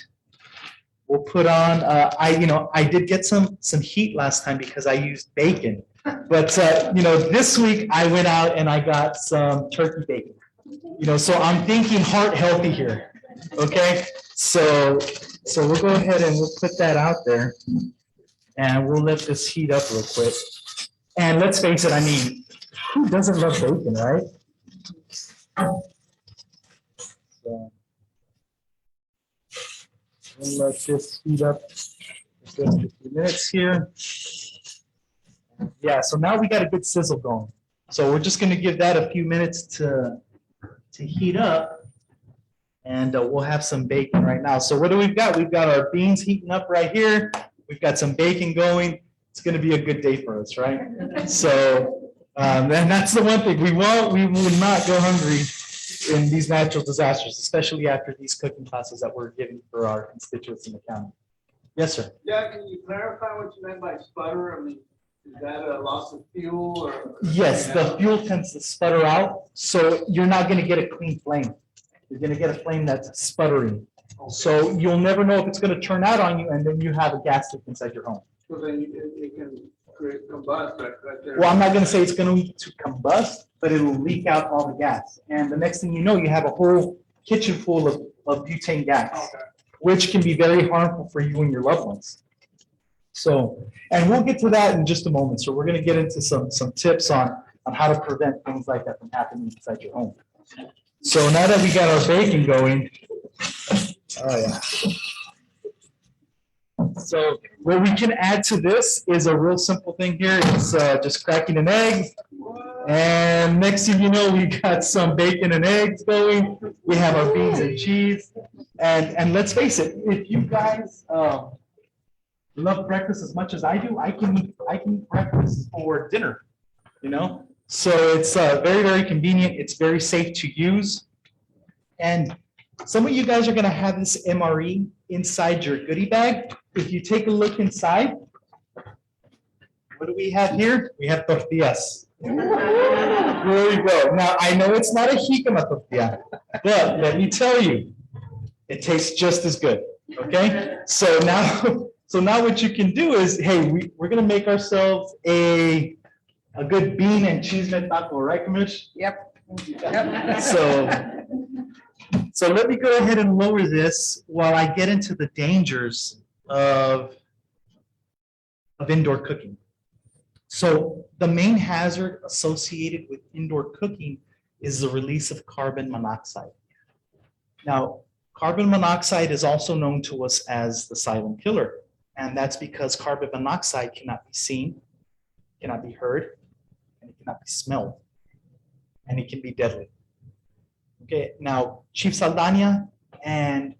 Speaker 9: we'll put on. I did get some heat last time because I used bacon, but you know, this week I went out and I got some turkey bacon. You know, so I'm thinking heart healthy here. Okay, so we'll go ahead and we'll put that out there, and we'll let this heat up real quick. And let's face it, I mean, who doesn't love bacon, right? So, we'll let this heat up for just a few minutes here. Yeah, so now we got a good sizzle going. So we're just going to give that a few minutes to heat up, and we'll have some bacon right now. So what do we've got? We've got our beans heating up right here. We've got some bacon going. It's going to be a good day for us, right? So, and that's the one thing we will not go hungry in these natural disasters, especially after these cooking classes that we're giving for our constituents in the county. Yes, sir.
Speaker 10: Yeah, can you clarify what you meant by sputter? I mean, is that a loss of fuel or?
Speaker 9: Yes, the fuel tends to sputter out, so you're not going to get a clean flame. You're going to get a flame that's sputtering. So you'll never know if it's going to turn out on you, and then you have a gas leak inside your home.
Speaker 10: So then it can create combust right there.
Speaker 9: Well, I'm not going to say it's going to combust, but it'll leak out all the gas. And the next thing you know, you have a whole kitchen full of butane gas, which can be very harmful for you and your loved ones. So, and we'll get to that in just a moment. So we're going to get into some tips on how to prevent things like that from happening inside your home. So now that we got our bacon going, oh yeah. So what we can add to this is a real simple thing here. It's just cracking an egg. And next thing you know, we got some bacon and eggs going. We have our beans and cheese. And let's face it, if you guys love breakfast as much as I do, I can eat breakfast for dinner, you know? So it's very, very convenient. It's very safe to use. And some of you guys are gonna have this MRE inside your goodie bag. If you take a look inside, what do we have here? We have tortillas. There you go. Now, I know it's not a jicama tortilla, but let me tell you, it tastes just as good, okay? So now what you can do is, hey, we're gonna make ourselves a good bean and cheese taco, right, Commish?
Speaker 2: Yep.
Speaker 9: So let me go ahead and lower this while I get into the dangers of indoor cooking. So the main hazard associated with indoor cooking is the release of carbon monoxide. Now, carbon monoxide is also known to us as the silent killer, and that's because carbon monoxide cannot be seen, cannot be heard, and it cannot be smelled, and it can be deadly. Okay, now Chief Saldana and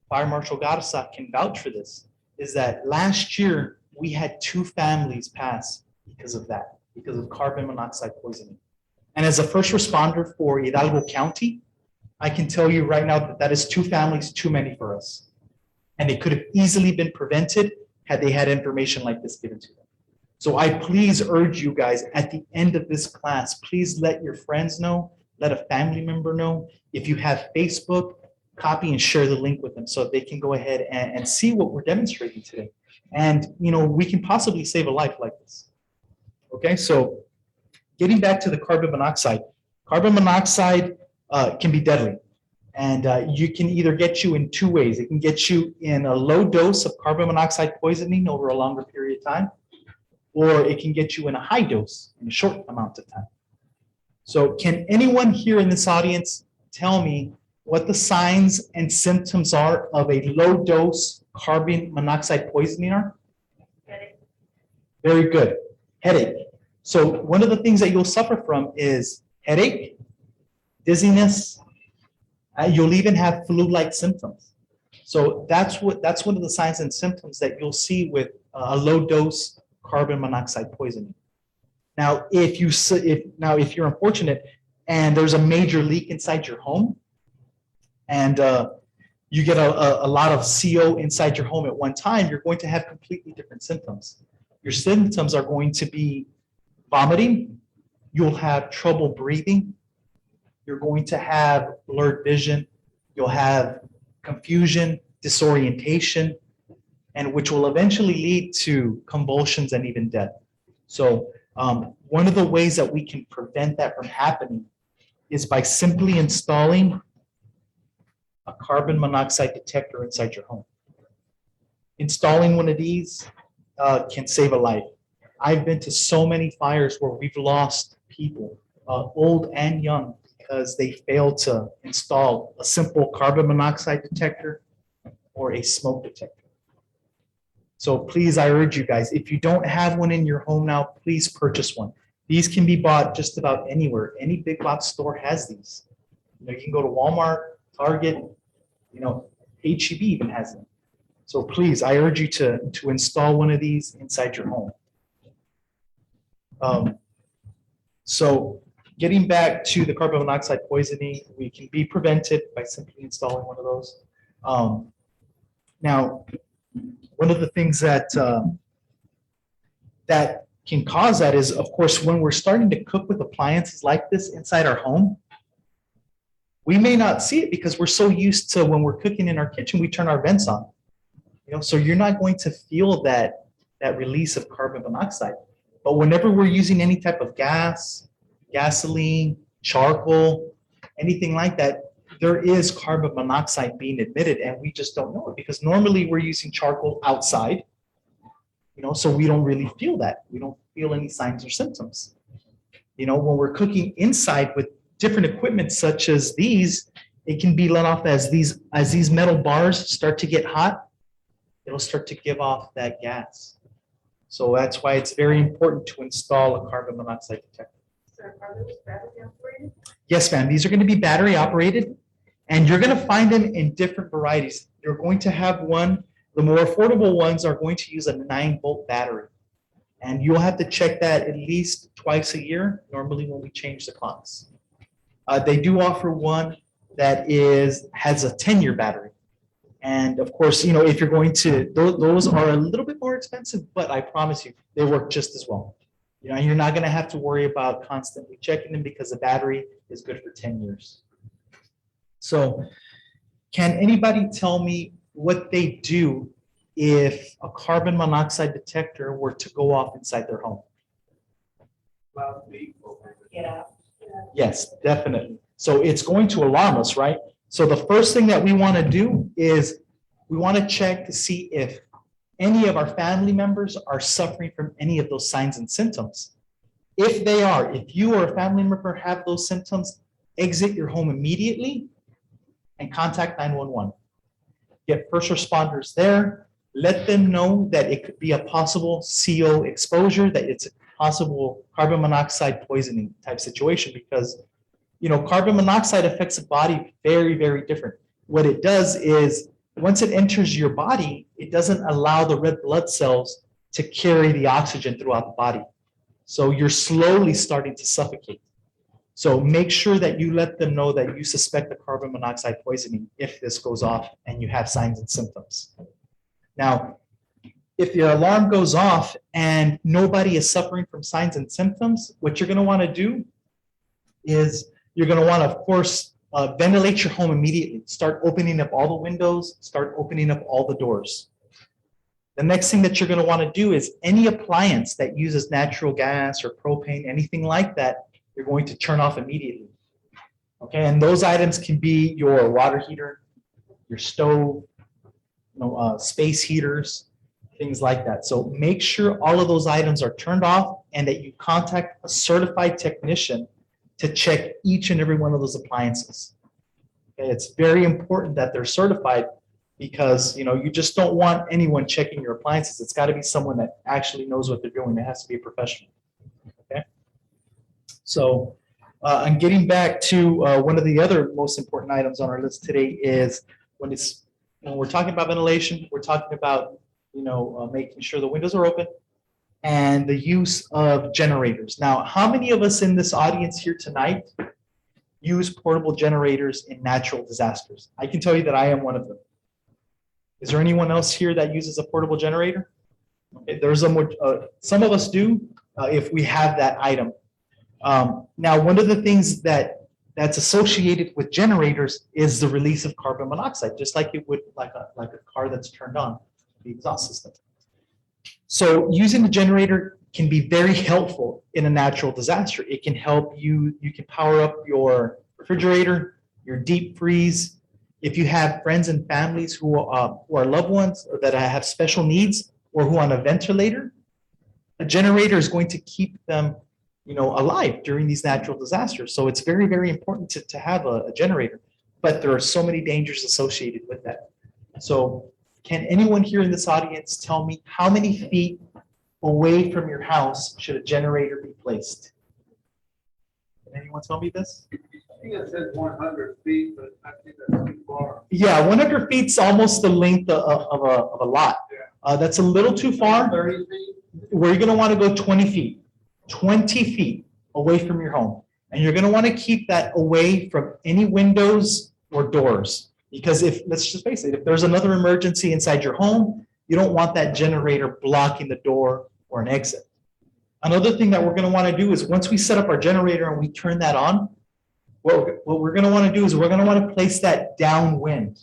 Speaker 9: Fire Marshal Garza can vouch for this, is that last year we had 2 families pass because of that, because of carbon monoxide poisoning. And as a first responder for Hidalgo County, I can tell you right now that that is 2 families too many for us. And it could have easily been prevented had they had information like this given to them. So I please urge you guys at the end of this class, please let your friends know, let a family member know. If you have Facebook, copy and share the link with them so they can go ahead and see what we're demonstrating today. And, you know, we can possibly save a life like this. Okay, so getting back to the carbon monoxide can be deadly. And you can either get you in 2 ways. It can get you in a low dose of carbon monoxide poisoning over a longer period of time, or it can get you in a high dose in a short amount of time. So can anyone here in this audience tell me what the signs and symptoms are of a low dose carbon monoxide poisoning are?
Speaker 4: Headache.
Speaker 9: Very good. Headache. So one of the things that you'll suffer from is headache, dizziness. You'll even have flu-like symptoms. So that's one of the signs and symptoms that you'll see with a low dose carbon monoxide poisoning. Now, if you're unfortunate and there's a major leak inside your home, and you get a lot of CO inside your home at one time, you're going to have completely different symptoms. Your symptoms are going to be vomiting. You'll have trouble breathing. You're going to have blurred vision. You'll have confusion, disorientation, and which will eventually lead to convulsions and even death. So one of the ways that we can prevent that from happening is by simply installing a carbon monoxide detector inside your home. Installing one of these can save a life. I've been to so many fires where we've lost people, old and young, because they failed to install a simple carbon monoxide detector or a smoke detector. So please, I urge you guys, if you don't have one in your home now, please purchase one. These can be bought just about anywhere. Any big box store has these. You know, you can go to Walmart, Target, you know, HEB even has them. So please, I urge you to install one of these inside your home. So getting back to the carbon monoxide poisoning, we can be prevented by simply installing one of those. Now, one of the things that that can cause that is, of course, when we're starting to cook with appliances like this inside our home, we may not see it because we're so used to when we're cooking in our kitchen, we turn our vents on. You know, so you're not going to feel that release of carbon monoxide. But whenever we're using any type of gas, gasoline, charcoal, anything like that, there is carbon monoxide being emitted, and we just don't know it because normally we're using charcoal outside, you know, so we don't really feel that. We don't feel any signs or symptoms. You know, when we're cooking inside with different equipment such as these, it can be let off as these metal bars start to get hot, it'll start to give off that gas. So that's why it's very important to install a carbon monoxide detector.
Speaker 2: Sir, are those battery operated?
Speaker 9: Yes, ma'am. These are going to be battery operated, and you're going to find them in different varieties. You're going to have one, the more affordable ones are going to use a 9-volt battery. And you'll have to check that at least twice a year, normally when we change the clocks. They do offer one that has a 10-year battery. And of course, you know, if you're going to, those are a little bit more expensive, but I promise you, they work just as well. You know, you're not going to have to worry about constantly checking them because the battery is good for 10 years. So can anybody tell me what they do if a carbon monoxide detector were to go off inside their home?
Speaker 4: Get out.
Speaker 9: Yes, definitely. So it's going to alarm us, right? So the first thing that we want to do is we want to check to see if any of our family members are suffering from any of those signs and symptoms. If they are, if you or a family member have those symptoms, exit your home immediately and contact 911. Get first responders there, let them know that it could be a possible CO exposure, that it's a possible carbon monoxide poisoning type situation, because carbon monoxide affects the body very, very different. What it does is once it enters your body, it doesn't allow the red blood cells to carry the oxygen throughout the body. So you're slowly starting to suffocate. So make sure that you let them know that you suspect the carbon monoxide poisoning if this goes off and you have signs and symptoms. Now, if your alarm goes off and nobody is suffering from signs and symptoms, what you're going to want to do is you're going to want to, of course, ventilate your home immediately. Start opening up all the windows, start opening up all the doors. The next thing that you're going to want to do is any appliance that uses natural gas or propane, anything like that, you're going to turn off immediately. Okay, and those items can be your water heater, your stove, space heaters, things like that. So make sure all of those items are turned off and that you contact a certified technician to check each and every one of those appliances. Okay, it's very important that they're certified, because you just don't want anyone checking your appliances. It's got to be someone that actually knows what they're doing. It has to be a professional. Okay. So I'm getting back to one of the other most important items on our list today is when we're talking about ventilation, we're talking about making sure the windows are open and the use of generators. Now, how many of us in this audience here tonight use portable generators in natural disasters? I can tell you that I am one of them. Is there anyone else here that uses a portable generator? Okay, some of us do if we have that item. Now, one of the things that's associated with generators is the release of carbon monoxide, just like it would like a car that's turned on, the exhaust system. So using the generator can be very helpful in a natural disaster. It can help you can power up your refrigerator, your deep freeze. If you have friends and families who are loved ones or that have special needs or who are on a ventilator, a generator is going to keep them alive during these natural disasters. So it's very, very important to have a generator, but there are so many dangers associated with that. So can anyone here in this audience tell me how many feet away from your house should a generator be placed? Can anyone tell me this?
Speaker 10: I think it says 100 feet, but I think that's too far.
Speaker 9: Yeah, 100 feet is almost the length of a lot. That's a little too far.
Speaker 10: 30 feet?
Speaker 9: Where you're going to want to go 20 feet. 20 feet away from your home. And you're going to want to keep that away from any windows or doors. Because let's just face it, if there's another emergency inside your home, you don't want that generator blocking the door or an exit. Another thing that we're going to want to do is once we set up our generator and we turn that on, what we're going to want to do is we're going to want to place that downwind.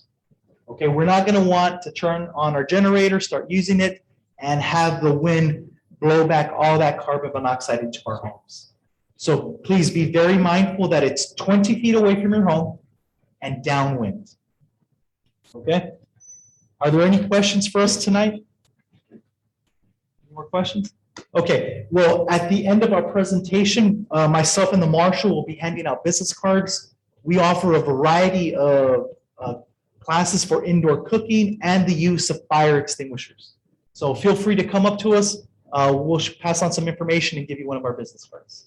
Speaker 9: Okay, we're not going to want to turn on our generator, start using it, and have the wind blow back all that carbon monoxide into our homes. So please be very mindful that it's 20 feet away from your home and downwind. Okay? Are there any questions for us tonight? Any more questions? Okay, well, at the end of our presentation, myself and the marshal will be handing out business cards. We offer a variety of classes for indoor cooking and the use of fire extinguishers. So feel free to come up to us. We'll pass on some information and give you one of our business cards.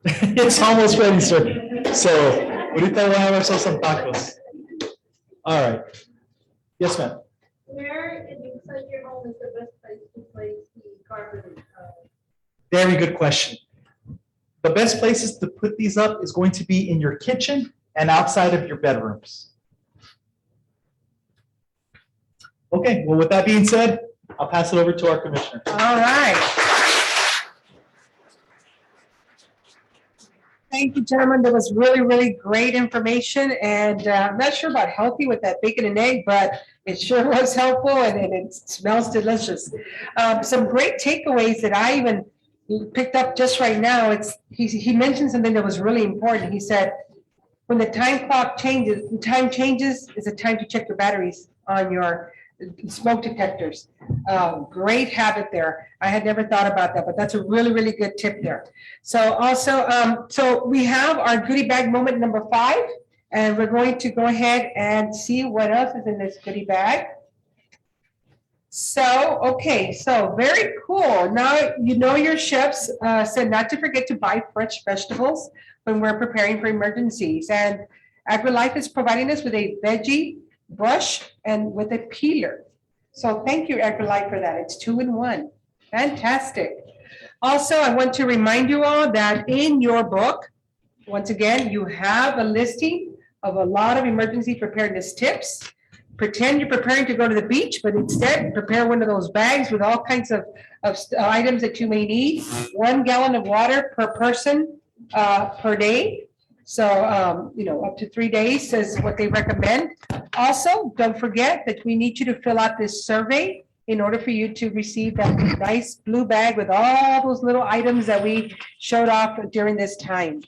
Speaker 9: It's almost ready, sir. So, ahorita voy a have ourselves some tacos. All right. Yes, ma'am.
Speaker 11: Where inside your home is the best place to place the carbon?
Speaker 9: Very good question. The best places to put these up is going to be in your kitchen and outside of your bedrooms. Okay, well, with that being said, I'll pass it over to our commissioner.
Speaker 2: All right. Thank you, gentlemen. That was really, really great information. And I'm not sure about healthy with that bacon and egg, but it sure was helpful and it smells delicious. Some great takeaways that I even picked up just right now. He mentioned something that was really important. He said, when the time clock changes, the time changes is a time to check your batteries on your smoke detectors. Great habit there. I had never thought about that, but that's a really, really good tip there. So also, so we have our goodie bag moment number 5, and we're going to go ahead and see what else is in this goodie bag. So, okay, so very cool. Now, you know your chefs said not to forget to buy fresh vegetables when we're preparing for emergencies. And Agrilife is providing us with a veggie brush and with a peeler. So thank you, Agrilife, for that. It's 2-in-1. Fantastic. Also, I want to remind you all that in your book, once again, you have a listing of a lot of emergency preparedness tips. Pretend you're preparing to go to the beach, but instead prepare one of those bags with all kinds of items that you may need. 1 gallon of water per person per day. So, you know, up to 3 days is what they recommend. Also, don't forget that we need you to fill out this survey in order for you to receive that nice blue bag with all those little items that we showed off during this time.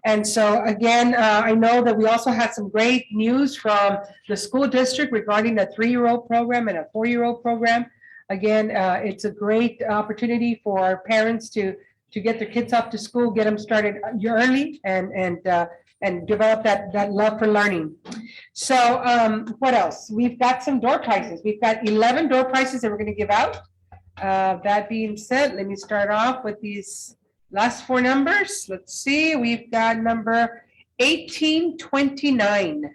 Speaker 2: And so again, I know that we also had some great news from the school district regarding a 3-year-old program and a 4-year-old program. Again, it's a great opportunity for our parents to get their kids off to school, get them started early and develop that love for learning. So what else? We've got some door prizes. We've got 11 door prizes that we're going to give out. That being said, let me start off with these last 4 numbers. Let's see. We've got number 1829.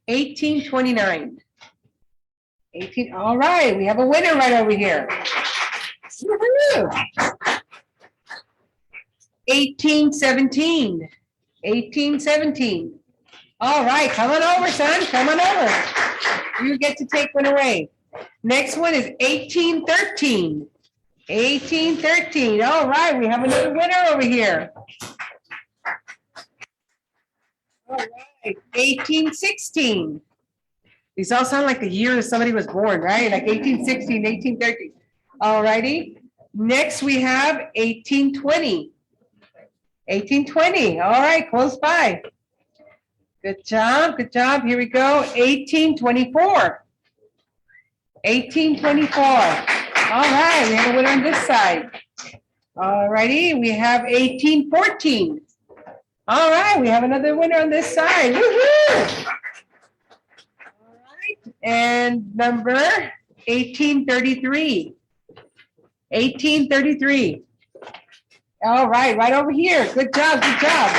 Speaker 2: 1829. 18. All right. We have a winner right over here. Woo-hoo. 1817. 1817. All right, come on over, son. Come on over. You get to take one away. Next one is 1813. 1813. All right, we have another winner over here. All right, 1816. These all sound like the year that somebody was born, right? Like 1816, 1813. All righty. Next, we have 1820. 1820. All right, close by. Good job. Good job. Here we go. 1824. 1824. All right, we have a winner on this side. All righty, we have 1814. All right, we have another winner on this side. Woohoo! All right, and number 1833. 1833. All right, right over here. Good job, good job.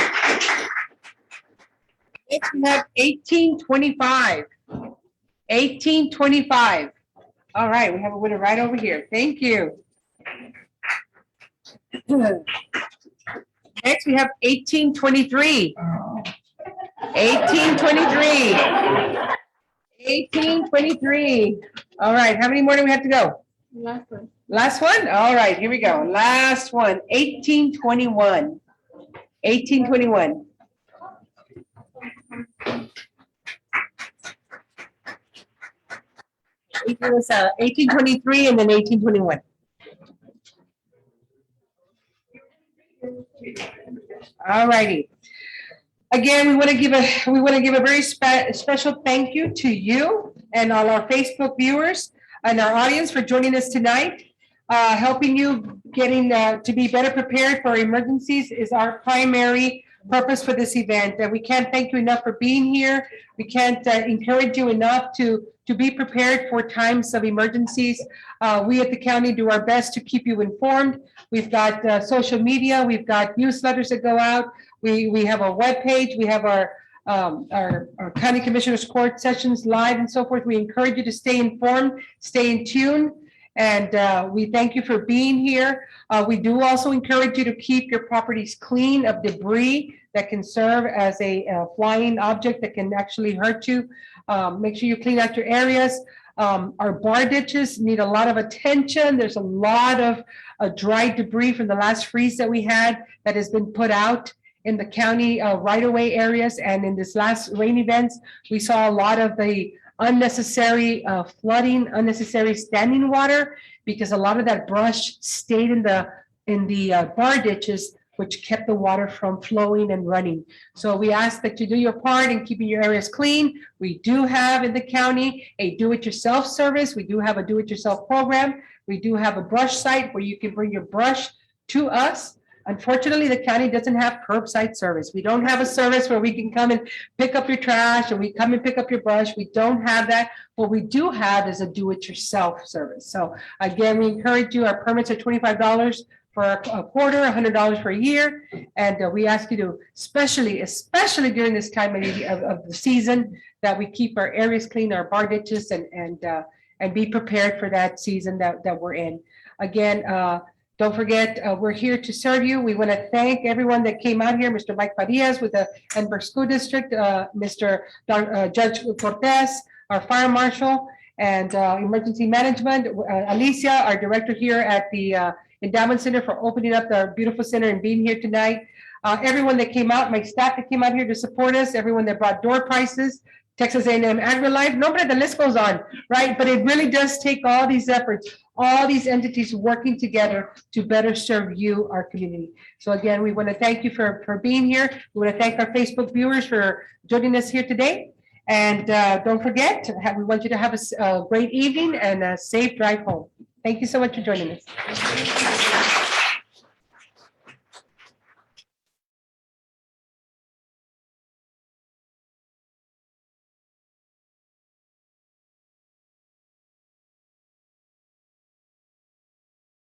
Speaker 2: Next we have 1825. 1825. All right, we have a winner right over here. Thank you. Next we have 1823. 1823. 1823. All right, how many more do we have to go?
Speaker 11: Last one.
Speaker 2: Last one? All right, here we go. Last one, 1821. 1821. It was 1823 and then 1821. All righty. Again, we want to give a very special thank you to you and all our Facebook viewers and our audience for joining us tonight. Helping you getting to be better prepared for emergencies is our primary purpose for this event. And we can't thank you enough for being here. We can't encourage you enough to be prepared for times of emergencies. We at the county do our best to keep you informed. We've got social media, we've got newsletters that go out. We have a webpage, we have our county commissioners court sessions live and so forth. We encourage you to stay informed, stay in tune. And we thank you for being here. We do also encourage you to keep your properties clean of debris that can serve as a flying object that can actually hurt you. Make sure you clean out your areas. Our bar ditches need a lot of attention. There's a lot of dry debris from the last freeze that we had that has been put out in the county right-of-way areas. And in this last rain events, we saw a lot of the unnecessary flooding, unnecessary standing water, because a lot of that brush stayed in the bar ditches which kept the water from flowing and running. So we ask that you do your part in keeping your areas clean. We do have in the county a do-it-yourself service. We do have a do-it-yourself program. We do have a brush site where you can bring your brush to us. Unfortunately, the county doesn't have curbside service. We don't have a service where we can come and pick up your trash and we come and pick up your brush. We don't have that. What we do have is a do-it-yourself service. So again, we encourage you, our permits are $25 for a quarter, $100 for a year. And we ask you to, especially during this time of the season, that we keep our areas clean, our bar ditches, and be prepared for that season that we're in. Again, don't forget, we're here to serve you. We want to thank everyone that came out here, Mr. Mike Farias with the Edinburgh School District, Judge Cortez, our fire marshal, and emergency management, Alicia, our director here at the Endowment Center, for opening up our beautiful center and being here tonight. Everyone that came out, my staff that came out here to support us, everyone that brought door prizes, Texas A&M Agrilife, nobody, the list goes on, right? But it really does take all these efforts, all these entities working together to better serve you, our community. So again, we want to thank you for being here. We want to thank our Facebook viewers for joining us here today. And don't forget, we want you to have a great evening and a safe drive home. Thank you so much for joining us.